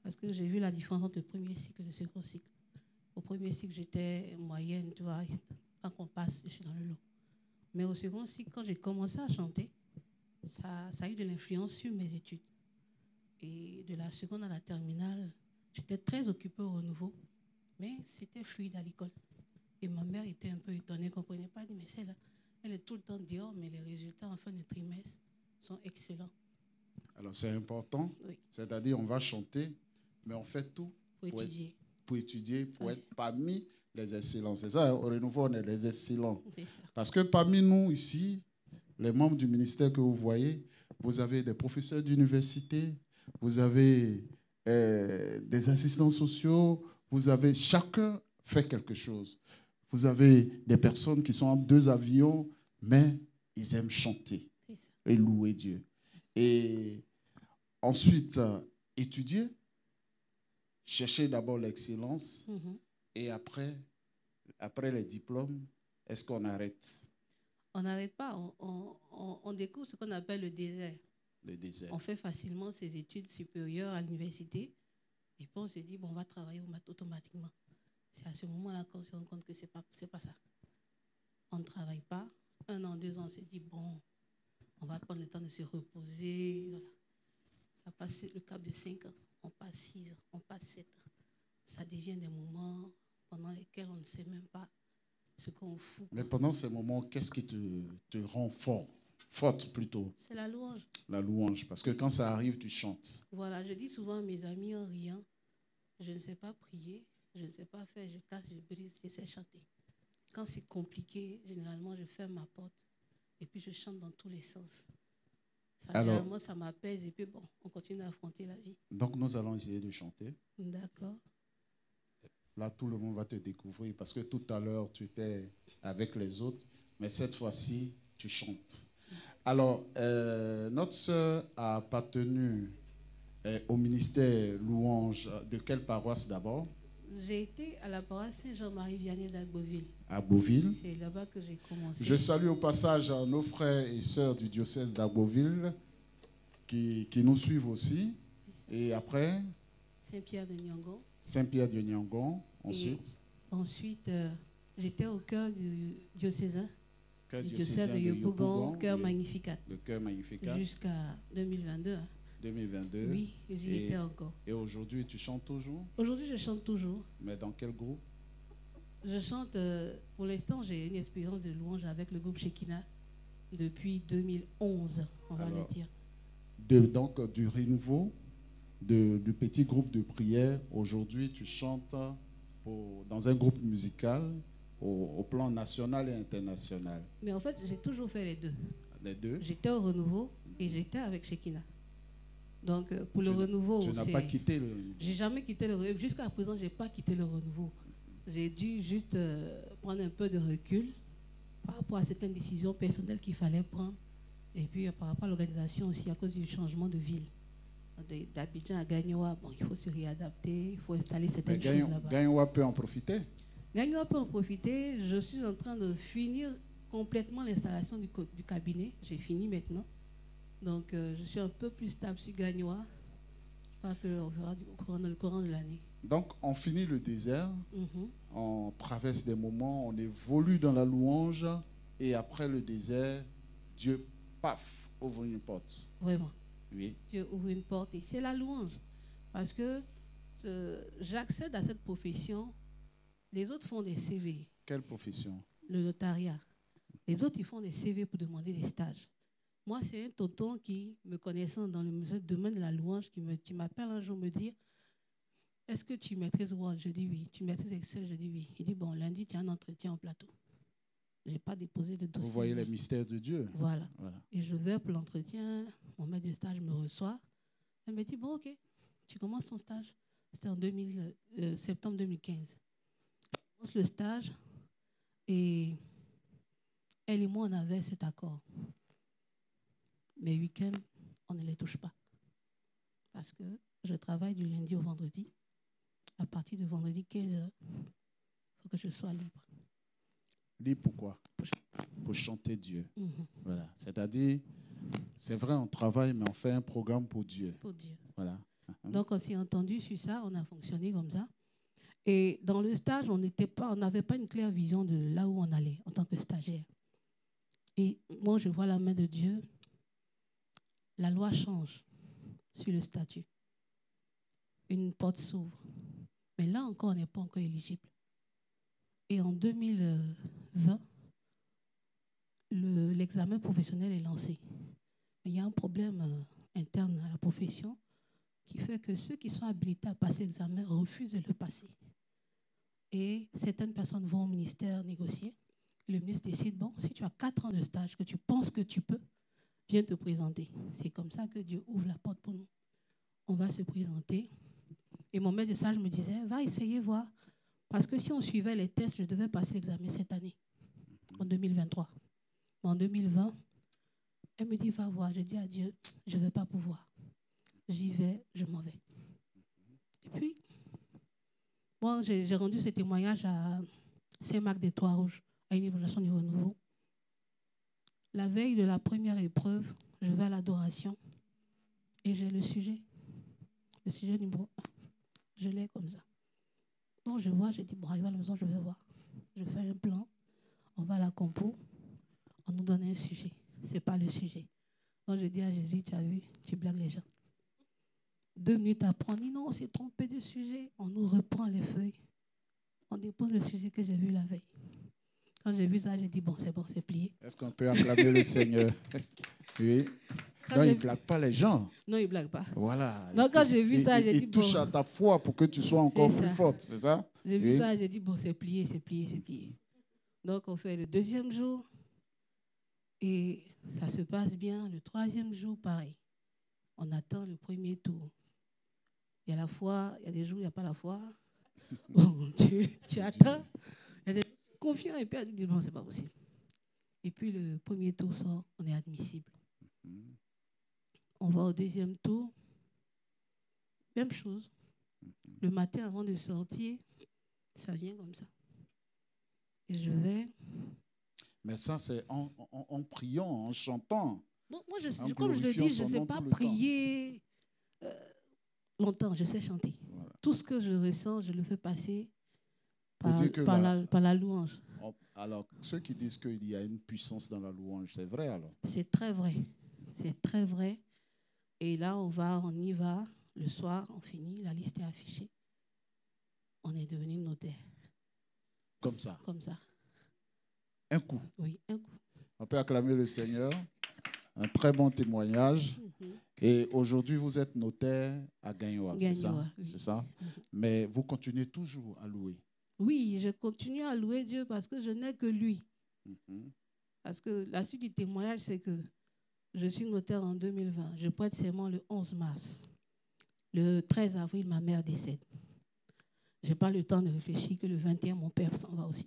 Parce que j'ai vu la différence entre le premier cycle et le second cycle. Au premier cycle, j'étais moyenne, tu vois. Quand on passe, je suis dans le lot. Mais au second cycle, quand j'ai commencé à chanter, ça a eu de l'influence sur mes études. Et de la seconde à la terminale, j'étais très occupée au Renouveau, mais c'était fluide à l'école. Et ma mère était un peu étonnée, elle ne comprenait pas. Elle dit, mais celle-là, elle est tout le temps dehors, mais les résultats en fin de trimestre sont excellents. Alors c'est important, oui. C'est-à-dire on va chanter, mais on fait tout pour étudier. Pour étudier, pour être parmi les excellents. C'est ça, au Renouveau, on est les excellents. C'est ça. Parce que parmi nous ici, les membres du ministère que vous voyez, vous avez des professeurs d'université, vous avez des assistants sociaux, vous avez, chacun fait quelque chose. Vous avez des personnes qui sont en 2 avions, mais ils aiment chanter et louer Dieu. Et ensuite, étudier, chercher d'abord l'excellence, et après les diplômes, est-ce qu'on arrête? On n'arrête pas, on découvre ce qu'on appelle le désert. Le désert. On fait facilement ses études supérieures à l'université et puis on se dit, bon, on va travailler automatiquement. C'est à ce moment-là qu'on se rend compte que ce n'est pas ça. On ne travaille pas. 1 an, 2 ans, on se dit, bon, on va prendre le temps de se reposer. Voilà. Ça passe le cap de 5 ans. On passe 6 ans, on passe 7 ans. Ça devient des moments pendant lesquels on ne sait même pas ce qu'on fout. Mais pendant ces moments, qu'est-ce qui te rend fort? Forte plutôt. C'est la louange. La louange, parce que quand ça arrive, tu chantes. Voilà, je dis souvent à mes amis en riant, je ne sais pas prier, je ne sais pas faire, je casse, je brise, je sais chanter. Quand c'est compliqué, généralement, je ferme ma porte et puis je chante dans tous les sens. Ça, généralement, ça m'apaise et puis bon, on continue à affronter la vie. Donc, nous allons essayer de chanter. D'accord. Là, tout le monde va te découvrir parce que tout à l'heure, tu étais avec les autres, mais cette fois-ci, tu chantes. Alors, notre sœur a appartenu au ministère louange de quelle paroisse d'abord? J'ai été à la paroisse Saint-Jean-Marie Vianney d'Agboville. à Beauville. C'est là-bas que j'ai commencé. Je salue au passage nos frères et sœurs du diocèse d'Abbeville qui nous suivent aussi. Et après, Saint-Pierre de Nyangon. Saint-Pierre de Nyangon, ensuite. Ensuite, j'étais au cœur du diocésain. Cœur Du diocèse de Yopougon, cœur Magnificat. Le cœur Magnificat. Jusqu'à 2022. 2022. Oui, j'y étais encore. Et aujourd'hui, tu chantes toujours? Aujourd'hui, je chante toujours. Mais dans quel groupe? Je chante, pour l'instant, j'ai une expérience de louange avec le groupe Shekinah depuis 2011, on va le dire. Donc, du renouveau, du petit groupe de prière, aujourd'hui, tu chantes dans un groupe musical au plan national et international. Mais en fait, j'ai toujours fait les deux. Les deux? J'étais au renouveau et j'étais avec Shekinah. Donc, pour le renouveau, tu n'as pas quitté le renouveau? J'ai jamais quitté le renouveau. Jusqu'à présent, je n'ai pas quitté le renouveau. J'ai dû juste prendre un peu de recul par rapport à certaines décisions personnelles qu'il fallait prendre. Et puis, par rapport à l'organisation aussi, à cause du changement de ville. D'Abidjan à Gagnoa, bon, il faut se réadapter, il faut installer certaines choses là-bas. Gagnoa peut en profiter? Gagnoa peut en profiter. Je suis en train de finir complètement l'installation du cabinet. J'ai fini maintenant. Donc, je suis un peu plus stable sur Gagnoa. Je crois qu'on verra dans le courant de l'année. Donc, on finit le désert, on traverse des moments, on évolue dans la louange, et après le désert, Dieu, paf, ouvre une porte. Vraiment. Oui. Dieu ouvre une porte, et c'est la louange. Parce que j'accède à cette profession, les autres font des CV. Quelle profession? Le notariat. Les autres, ils font des CV pour demander des stages. Moi, c'est un tonton qui, me connaissant dans le domaine de la louange, qui m'appelle un jour me dire: est-ce que tu maîtrises Word? Je dis oui. Tu maîtrises Excel? Je dis oui. Il dit: bon, lundi, tu as un entretien en plateau. Je n'ai pas déposé de dossier. Vous voyez les mystères de Dieu. Voilà. Et je vais pour l'entretien. Mon maître de stage me reçoit. Elle me dit: bon, ok, tu commences ton stage. C'était en septembre 2015. Je commence le stage et elle et moi, on avait cet accord. Mes week-ends, on ne les touche pas. Parce que je travaille du lundi au vendredi. À partir de vendredi 15h, il faut que je sois libre. Libre pourquoi? Pour chanter Dieu. Voilà. C'est-à-dire, c'est vrai, on travaille, mais on fait un programme pour Dieu. Pour Dieu. Voilà. Donc, on s'est entendu sur ça, on a fonctionné comme ça. Et dans le stage, on n'avait pas une claire vision de là où on allait en tant que stagiaire. Et moi, je vois la main de Dieu. La loi change sur le statut. Une porte s'ouvre. Mais là encore, on n'est pas encore éligible. Et en 2020, l'examen professionnel est lancé. Mais il y a un problème interne à la profession qui fait que ceux qui sont habilités à passer l'examen refusent de le passer. Et certaines personnes vont au ministère négocier. Le ministre décide: bon, si tu as 4 ans de stage, que tu penses que tu peux, viens te présenter. C'est comme ça que Dieu ouvre la porte pour nous. On va se présenter. Et mon maître de stage me disait: va essayer voir. Parce que si on suivait les tests, je devais passer l'examen cette année, en 2023. Mais en 2020, elle me dit: va voir. Je dis à Dieu: je ne vais pas pouvoir. J'y vais, je m'en vais. Et puis, moi, j'ai rendu ce témoignage à Saint-Marc des Trois-Rouges, à une évaluation du renouveau. La veille de la première épreuve, je vais à l'adoration et j'ai le sujet numéro 1. Je l'ai comme ça. Donc je vois, j'ai dit: bon, arrive à la maison, je vais voir. Je fais un plan, on va à la compo, on nous donne un sujet. Ce n'est pas le sujet. Donc je dis à Jésus: tu as vu, tu blagues les gens. 2 minutes après, on dit: non, on s'est trompé de sujet. On nous reprend les feuilles. On dépose le sujet que j'ai vu la veille. Quand j'ai vu ça, j'ai dit: bon, c'est plié. Est-ce qu'on peut acclamer le Seigneur? Oui. Non, il ne blague pas les gens. Non, il ne blague pas. Voilà. Donc, quand j'ai vu ça, j'ai dit: il touche à ta foi pour que tu sois encore plus forte, c'est ça? J'ai vu ça, j'ai dit: bon, c'est plié, c'est plié, c'est plié. Donc, on fait le 2e jour et ça se passe bien. Le 3e jour, pareil. On attend le 1er tour. Il y a la foi, il y a des jours où il n'y a pas la foi. Bon, tu attends. Il y a des confiants et puis elle dit: bon, c'est pas possible. Et puis le 1er tour sort, on est admissible. On va au 2e tour, même chose. Le matin avant de sortir, ça vient comme ça. Et je vais... Mais ça, c'est en priant, en chantant. Bon, moi, comme je le dis, je ne sais pas prier longtemps, je sais chanter. Voilà. Tout ce que je ressens, je le fais passer par la louange. Alors, ceux qui disent qu'il y a une puissance dans la louange, c'est vrai alors? C'est très vrai. C'est très vrai. Et là, on y va. Le soir, on finit, la liste est affichée. On est devenu notaire. Comme ça? Comme ça. Un coup? Oui, un coup. On peut acclamer le Seigneur. Un très bon témoignage. Et aujourd'hui, vous êtes notaire à Gagnoa, c'est ça? Oui. C'est ça? Mais vous continuez toujours à louer? Oui, je continue à louer Dieu parce que je n'ai que lui. Parce que la suite du témoignage, c'est que je suis notaire en 2020. Je prête serment le 11 mars. Le 13 avril, ma mère décède. Je n'ai pas le temps de réfléchir que le 21, mon père s'en va aussi.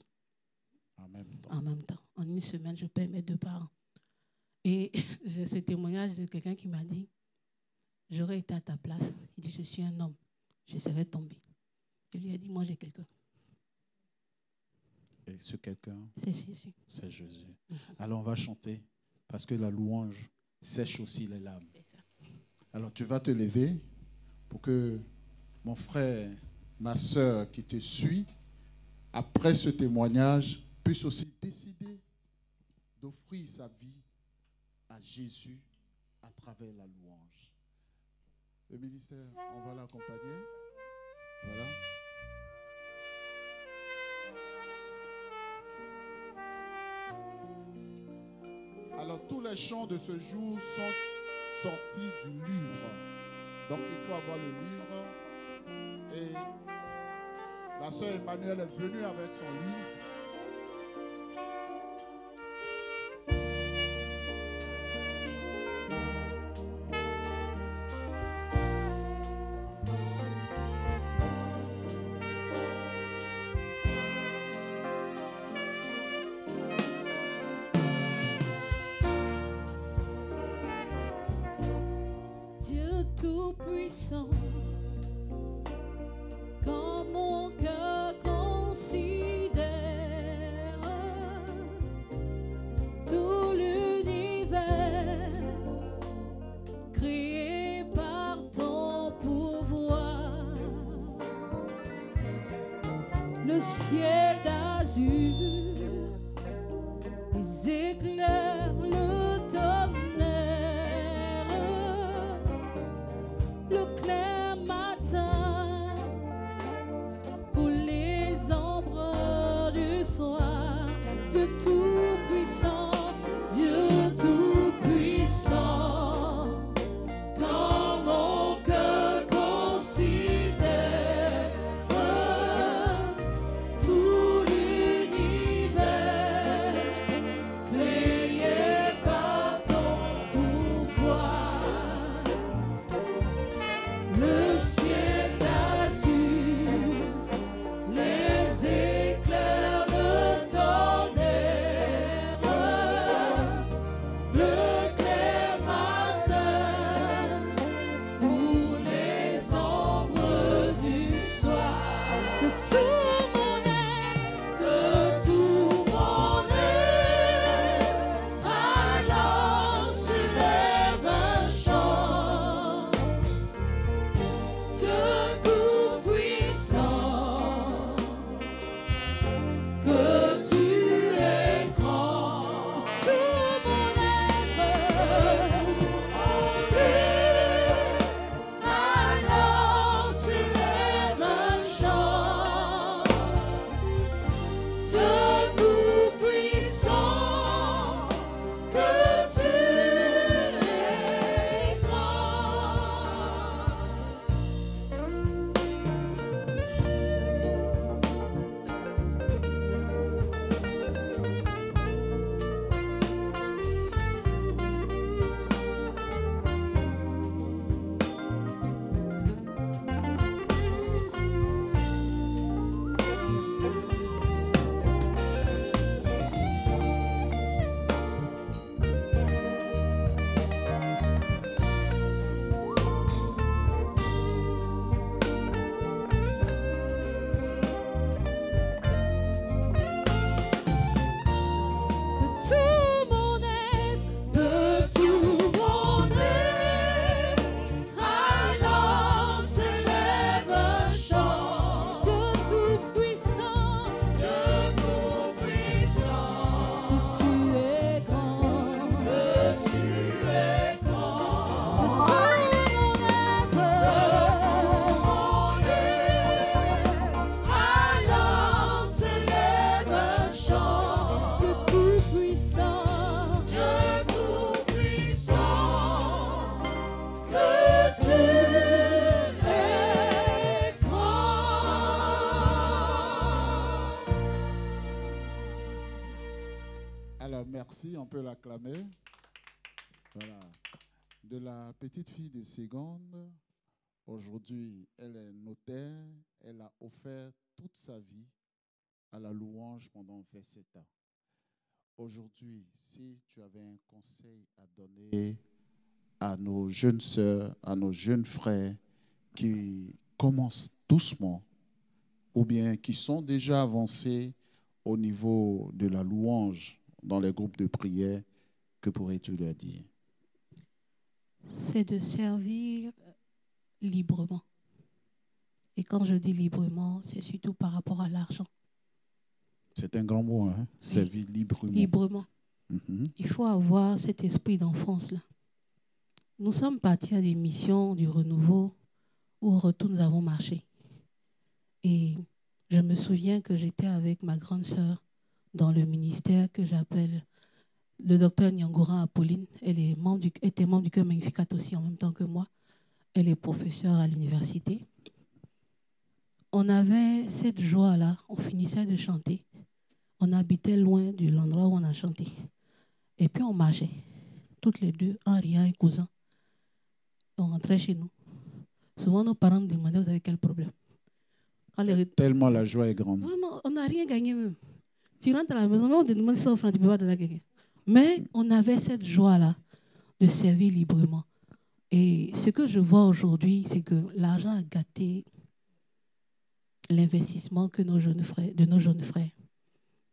En même temps. En même temps. En une semaine, je paie mes 2 parents. Et j'ai ce témoignage de quelqu'un qui m'a dit, j'aurais été à ta place. Il dit, je suis un homme. Je serais tombé. Je lui ai dit, moi, j'ai quelqu'un. Et ce quelqu'un, c'est Jésus. C'est Jésus. Alors, on va chanter parce que la louange sèche aussi les larmes. Alors, tu vas te lever pour que mon frère, ma soeur qui te suit, après ce témoignage, puisse aussi décider d'offrir sa vie à Jésus à travers la louange. Le ministère, on va l'accompagner. Voilà. Alors, tous les chants de ce jour sont sortis du livre. Donc, il faut avoir le livre. Et la sœur Emmanuelle est venue avec son livre. Tout-puissant, quand mon cœur considère tout l'univers créé par ton pouvoir, le ciel d'azur, les éclairs, le tonnerre, le clair matin ou les ombres du soir. Dieu tout-puissant, Dieu tout-puissant, quand mon cœur considère tout l'univers créé par ton pouvoir, Merci, on peut l'acclamer. Voilà. De la petite fille de Ségonde, aujourd'hui, elle est notaire. Elle a offert toute sa vie à la louange pendant 27 ans. Aujourd'hui, si tu avais un conseil à donner à nos jeunes sœurs, à nos jeunes frères qui commencent doucement ou bien qui sont déjà avancés au niveau de la louange dans les groupes de prière, que pourrais-tu leur dire? C'est de servir librement. Et quand je dis librement, c'est surtout par rapport à l'argent. C'est un grand mot, hein? Servir librement. Librement. Il faut avoir cet esprit d'enfance-là. Nous sommes partis à des missions du renouveau où au retour nous avons marché. Et je me souviens que j'étais avec ma grande sœur dans le ministère que j'appelle le docteur Nyangouran Apolline. Elle était membre du Cœur Magnificat aussi en même temps que moi. Elle est professeure à l'université. On avait cette joie-là, on finissait de chanter. On habitait loin de l'endroit où on a chanté. Et puis on marchait, toutes les deux, en riant et causant. On rentrait chez nous. Souvent, nos parents nous demandaient, vous avez quel problème? Tellement la joie est grande. Vraiment, on n'a rien gagné même. Tu rentres à la maison, on te demande 100 francs, tu ne peux pas donner à quelqu'un. Mais on avait cette joie-là de servir librement. Et ce que je vois aujourd'hui, c'est que l'argent a gâté l'investissement que de nos jeunes frères.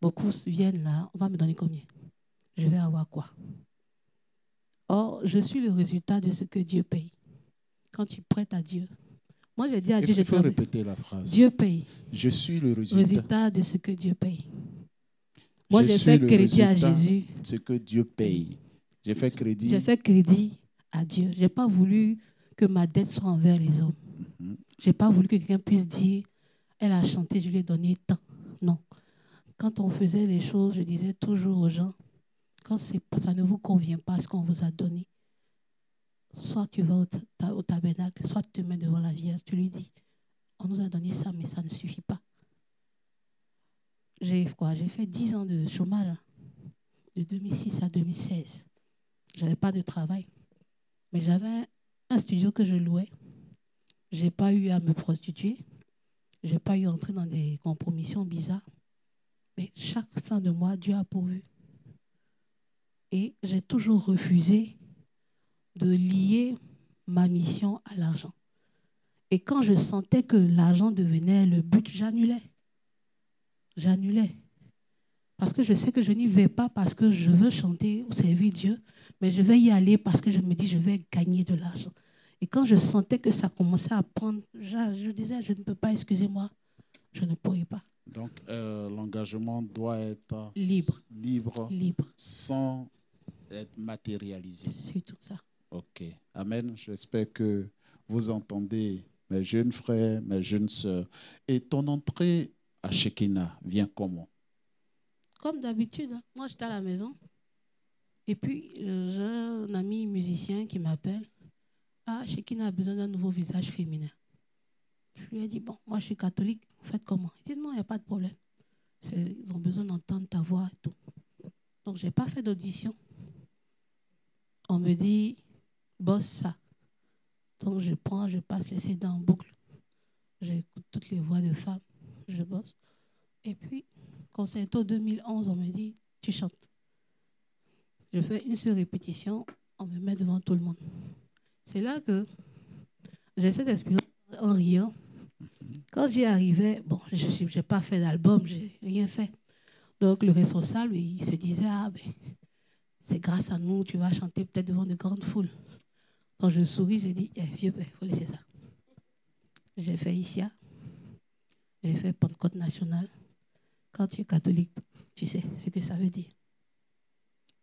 Beaucoup viennent là, on va me donner combien? Je vais avoir quoi? Or, je suis le résultat de ce que Dieu paye. Quand tu prêtes à Dieu. Moi, j'ai dit à Dieu, il faut répéter la phrase. Dieu paye. Je suis le résultat de ce que Dieu paye. Moi, j'ai fait crédit à Jésus. Ce que Dieu paye. J'ai fait crédit. J'ai fait crédit à Dieu. Je n'ai pas voulu que ma dette soit envers les hommes. Je n'ai pas voulu que quelqu'un puisse dire, elle a chanté, je lui ai donné tant. Non. Quand on faisait les choses, je disais toujours aux gens, quand ça ne vous convient pas ce qu'on vous a donné, soit tu vas au tabernacle, soit tu te mets devant la Vierge, tu lui dis, on nous a donné ça, mais ça ne suffit pas. J'ai fait 10 ans de chômage, de 2006 à 2016. Je n'avais pas de travail, mais j'avais un studio que je louais. Je n'ai pas eu à me prostituer. Je n'ai pas eu à entrer dans des compromissions bizarres. Mais chaque fin de mois, Dieu a pourvu. Et j'ai toujours refusé de lier ma mission à l'argent. Et quand je sentais que l'argent devenait le but, j'annulais. J'annulais. Parce que je sais que je n'y vais pas parce que je veux chanter ou servir Dieu, mais je vais y aller parce que je me dis je vais gagner de l'argent. Et quand je sentais que ça commençait à prendre, je disais je ne peux pas, excusez-moi, je ne pourrais pas. Donc l'engagement doit être libre, sans être matérialisé. C'est tout ça. Ok. Amen. J'espère que vous entendez mes jeunes frères, mes jeunes sœurs. Et ton entrée à Shekinah vient comment? Comme d'habitude. Moi, j'étais à la maison. Et puis, j'ai un ami musicien qui m'appelle. Ah, Shekinah a besoin d'un nouveau visage féminin. Je lui ai dit, bon, moi, je suis catholique. Vous faites comment? Il dit, non, il n'y a pas de problème. Ils ont besoin d'entendre ta voix et tout. Donc, je n'ai pas fait d'audition. On me dit, bosse ça. Donc, je passe les CD en boucle. J'écoute toutes les voix de femmes. Je bosse. Et puis, concerto 2011, on me dit, tu chantes. Je fais une seule répétition, on me met devant tout le monde. C'est là que j'ai cette expérience en riant. Quand j'y arrivais, bon, je n'ai pas fait d'album, je n'ai rien fait. Donc, le responsable, il se disait, ah, ben, c'est grâce à nous, tu vas chanter peut-être devant de grandes foules. Donc, je souris, j'ai dit, vieux, il faut laisser ça. J'ai fait Isia, j'ai fait Pentecôte nationale. Quand tu es catholique, tu sais ce que ça veut dire.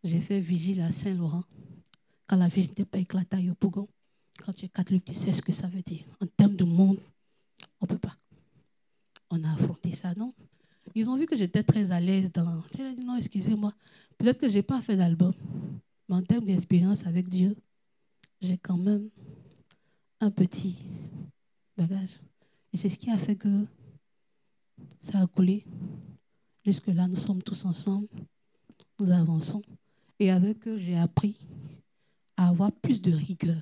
J'ai fait Vigile à Saint-Laurent. Quand la vie n'était pas éclatée au Pougon. Quand tu es catholique, tu sais ce que ça veut dire. En termes de monde, on ne peut pas. On a affronté ça, non? Ils ont vu que j'étais très à l'aise dans... Je leur ai dit, non, excusez-moi. Peut-être que je n'ai pas fait d'album. Mais en termes d'expérience avec Dieu, j'ai quand même un petit bagage. Et c'est ce qui a fait que ça a coulé. Jusque-là, nous sommes tous ensemble. Nous avançons. Et avec eux, j'ai appris à avoir plus de rigueur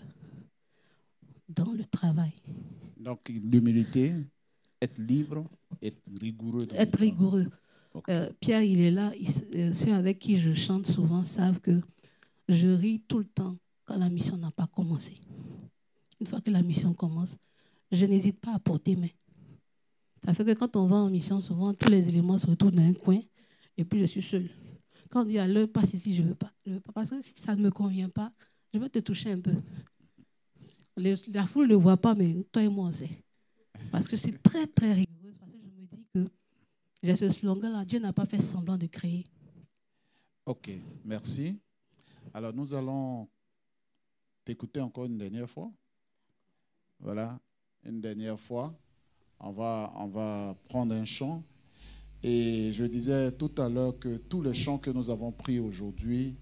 dans le travail. Donc, l'humilité, être libre, être rigoureux. Être rigoureux. Okay. Pierre, il est là. Ceux avec qui je chante souvent savent que je ris tout le temps quand la mission n'a pas commencé. Une fois que la mission commence, je n'hésite pas à porter main. Ça fait que quand on va en mission, souvent, tous les éléments se retrouvent dans un coin et puis je suis seule. Quand on dit à l'heure, passe ici, je ne veux pas. Je veux pas. Parce que si ça ne me convient pas, je vais te toucher un peu. La foule ne voit pas, mais toi et moi, on sait. Parce que c'est très, très rigoureux. Parce que je me dis que j'ai ce slogan-là, Dieu n'a pas fait semblant de créer. Ok, merci. Alors, nous allons t'écouter encore une dernière fois. Voilà, une dernière fois. On va prendre un chant. Et je disais tout à l'heure que tous les chants que nous avons pris aujourd'hui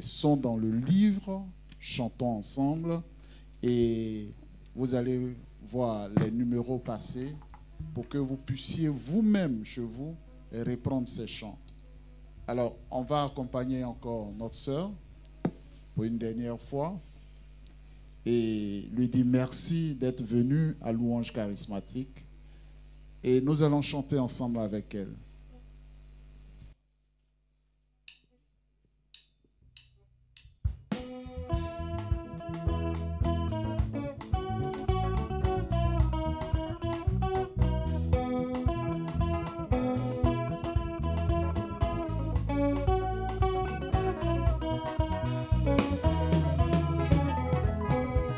sont dans le livre « Chantons ensemble ». Et vous allez voir les numéros passer pour que vous puissiez vous-même, chez vous, reprendre ces chants. Alors, on va accompagner encore notre sœur pour une dernière fois et lui dire merci d'être venue à Louange Charismatique. Et nous allons chanter ensemble avec elle.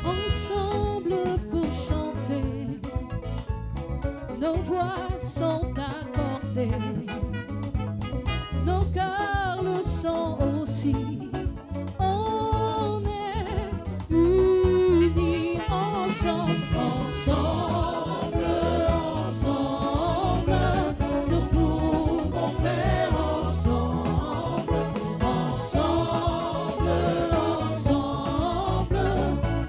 Ensemble pour chanter, nos voix sont accordées, nos cœurs le sont aussi. On est unis ensemble, ensemble, ensemble. Nous pouvons faire ensemble, ensemble, ensemble,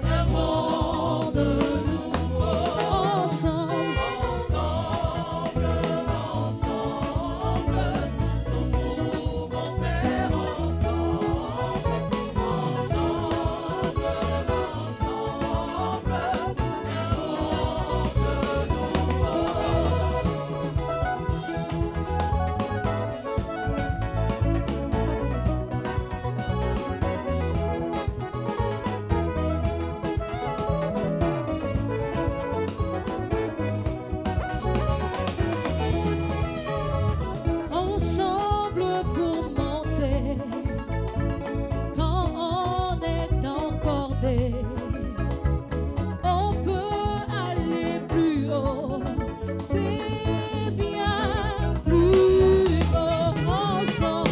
un monde nouveau. Ensemble, ensemble, ensemble, nous pouvons faire ensemble, ensemble, ensemble, ensemble pour monter quand on est encordé. On peut aller plus haut, c'est bien plus haut. Ensemble,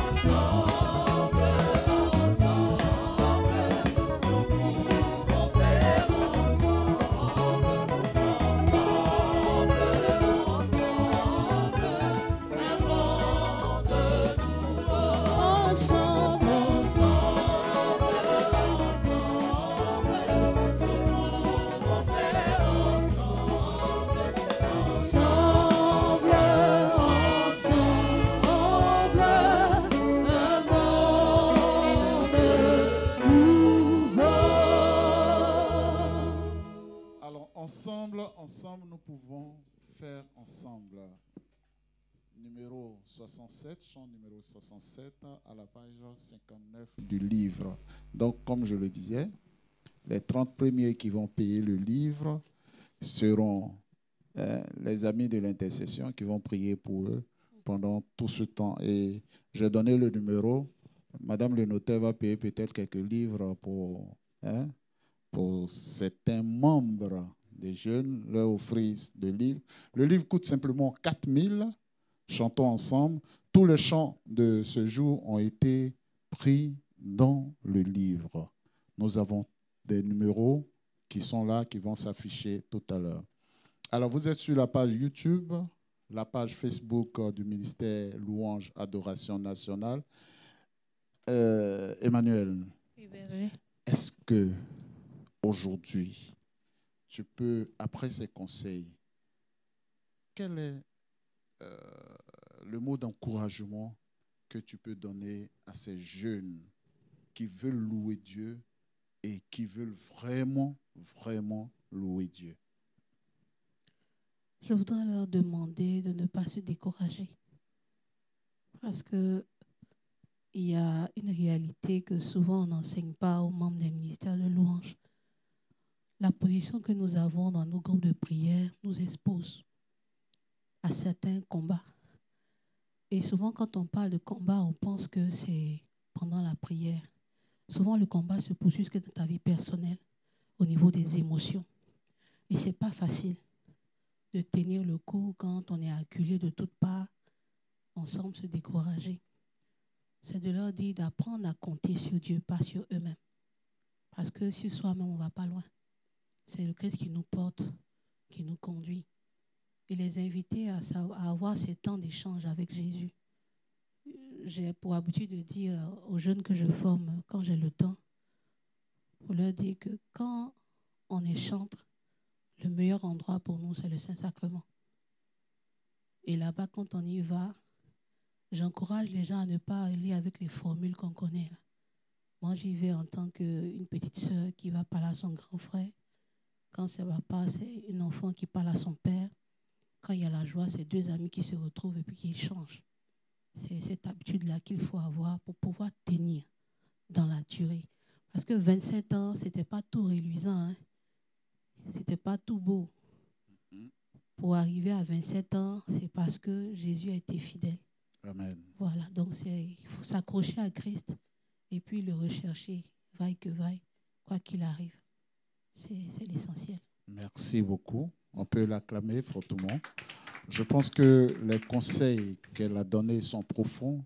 ensemble, ensemble, nous pouvons faire ensemble, ensemble, ensemble, un monde nouveau. Ensemble, ensemble, ensemble, nous pouvons faire ensemble, ensemble, ensemble, un monde nouveau. Alors, ensemble, nous pouvons faire ensemble. Numéro 67, chant numéro 67, à la page 59 du livre. Donc, comme je le disais, les 30 premiers qui vont payer le livre seront les amis de l'intercession qui vont prier pour eux pendant tout ce temps. Et j'ai donné le numéro. Madame le notaire va payer peut-être quelques livres pour certains membres des jeunes, leur offrir de livres. Le livre coûte simplement 4 000. Chantons ensemble. Tous les chants de ce jour ont été pris dans le livre. Nous avons des numéros qui sont là, qui vont s'afficher tout à l'heure. Alors, vous êtes sur la page YouTube, la page Facebook du ministère Louange Adoration Nationale. Emmanuel, est-ce que aujourd'hui, tu peux, après ces conseils, quel est le mot d'encouragement que tu peux donner à ces jeunes qui veulent louer Dieu et qui veulent vraiment, vraiment louer Dieu? Je voudrais leur demander de ne pas se décourager. Parce que il y a une réalité que souvent on n'enseigne pas aux membres des ministères de louange. La position que nous avons dans nos groupes de prière nous expose à certains combats. Et souvent, quand on parle de combat, on pense que c'est pendant la prière. Souvent, le combat se poursuit que dans ta vie personnelle, au niveau des émotions. Et ce n'est pas facile de tenir le coup quand on est acculé de toutes parts. On semble se décourager. C'est de leur dire d'apprendre à compter sur Dieu, pas sur eux-mêmes. Parce que sur soi-même, on ne va pas loin. C'est le Christ qui nous porte, qui nous conduit. Et les inviter à avoir ces temps d'échange avec Jésus. J'ai pour habitude de dire aux jeunes que je forme, quand j'ai le temps, pour leur dire que quand on est chantre, le meilleur endroit pour nous, c'est le Saint-Sacrement. Et là-bas, quand on y va, j'encourage les gens à ne pas aller avec les formules qu'on connaît. Là. Moi, j'y vais en tant qu'une petite sœur qui va parler à son grand frère. Quand ça ne va pas, c'est un enfant qui parle à son père. Quand il y a la joie, c'est deux amis qui se retrouvent et puis qui échangent. C'est cette habitude-là qu'il faut avoir pour pouvoir tenir dans la durée. Parce que 27 ans, ce n'était pas tout reluisant. Hein? Ce n'était pas tout beau. Pour arriver à 27 ans, c'est parce que Jésus a été fidèle. Amen. Voilà, donc il faut s'accrocher à Christ et puis le rechercher, vaille que vaille, quoi qu'il arrive. C'est l'essentiel. Merci beaucoup. On peut l'acclamer fortement. Je pense que les conseils qu'elle a donnés sont profonds,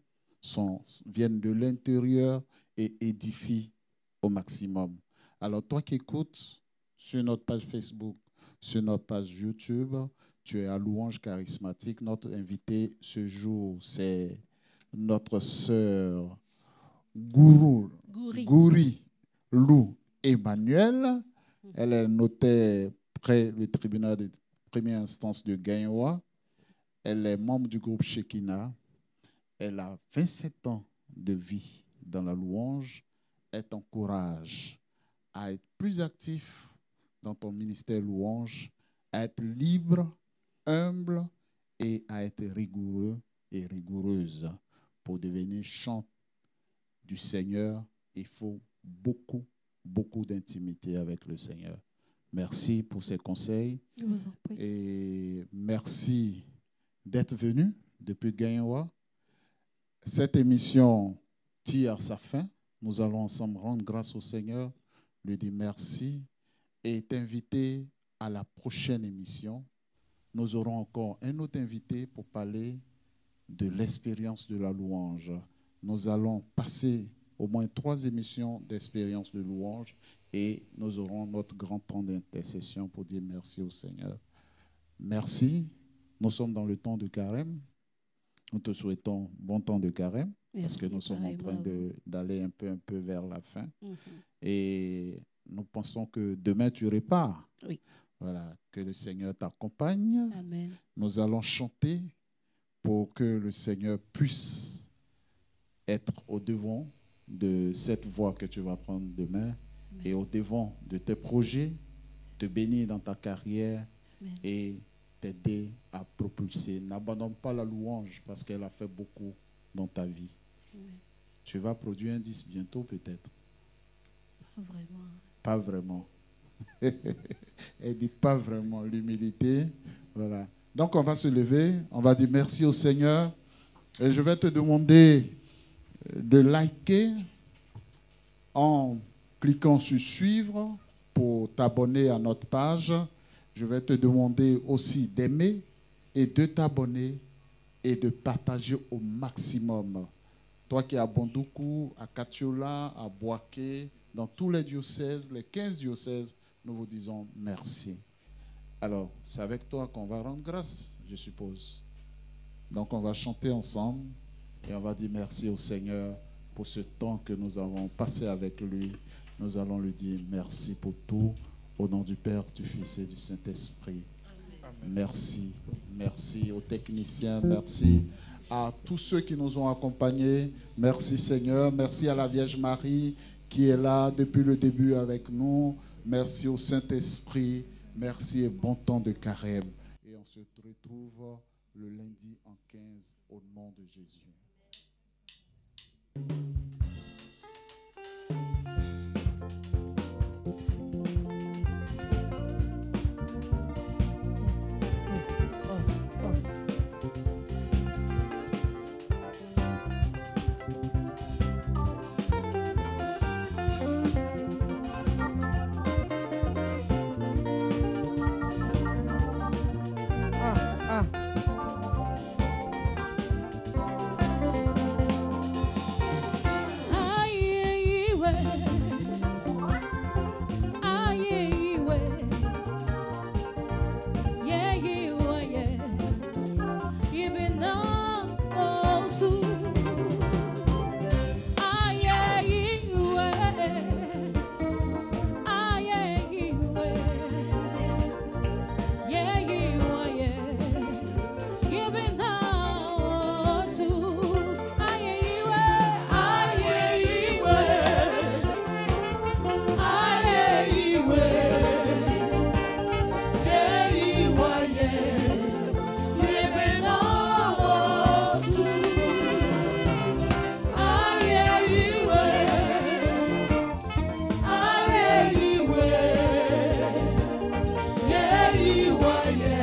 viennent de l'intérieur et édifient au maximum. Alors toi qui écoutes sur notre page Facebook, sur notre page YouTube, tu es à Louange Charismatique. Notre invité ce jour, c'est notre sœur Gouri Lou Emmanuel. Elle est notaire près du tribunal de première instance de Gagnoa. Elle est membre du groupe Shekinah. Elle a 27 ans de vie dans la louange. Elle t'encourage à être plus actif dans ton ministère louange, à être libre, humble et à être rigoureux et rigoureuse. Pour devenir chant du Seigneur, il faut beaucoup d'intimité avec le Seigneur. Merci pour ces conseils. Je vous en prie. Et merci d'être venu depuis Gagnoa. Cette émission tire à sa fin. Nous allons ensemble rendre grâce au Seigneur, lui dire merci et t'inviter à la prochaine émission. Nous aurons encore un autre invité pour parler de l'expérience de la louange. Nous allons passer au moins 3 émissions d'expérience de louange et nous aurons notre grand temps d'intercession pour dire merci au Seigneur. Merci. Nous sommes dans le temps de carême. Nous te souhaitons bon temps de carême. Parce que nous sommes en train d'aller un peu vers la fin. Et nous pensons que demain, tu repars. Oui. Voilà, que le Seigneur t'accompagne. Amen. Nous allons chanter pour que le Seigneur puisse être au devant de cette voie que tu vas prendre demain. Amen. Et au devant de tes projets, te bénir dans ta carrière. Amen. Et t'aider à propulser. N'abandonne pas la louange parce qu'elle a fait beaucoup dans ta vie. Oui. Tu vas produire un disque bientôt peut-être. Pas vraiment. Pas vraiment. Elle dit pas vraiment, l'humilité. Voilà. Donc on va se lever, on va dire merci au Seigneur. Et je vais te demander de liker en cliquant sur suivre pour t'abonner à notre page. Je vais te demander aussi d'aimer et de t'abonner et de partager au maximum. Toi qui es à Bondoukou, à Katiola, à Boaké, dans tous les diocèses, les 15 diocèses, nous vous disons merci. Alors, c'est avec toi qu'on va rendre grâce, je suppose. Donc, on va chanter ensemble et on va dire merci au Seigneur pour ce temps que nous avons passé avec lui. Nous allons lui dire merci pour tout. Au nom du Père, du Fils et du Saint-Esprit. Amen. Merci. Merci aux techniciens, merci à tous ceux qui nous ont accompagnés. Merci Seigneur, merci à la Vierge Marie qui est là depuis le début avec nous. Merci au Saint-Esprit, merci et bon temps de carême. Et on se retrouve le lundi en 15 au nom de Jésus. Yeah.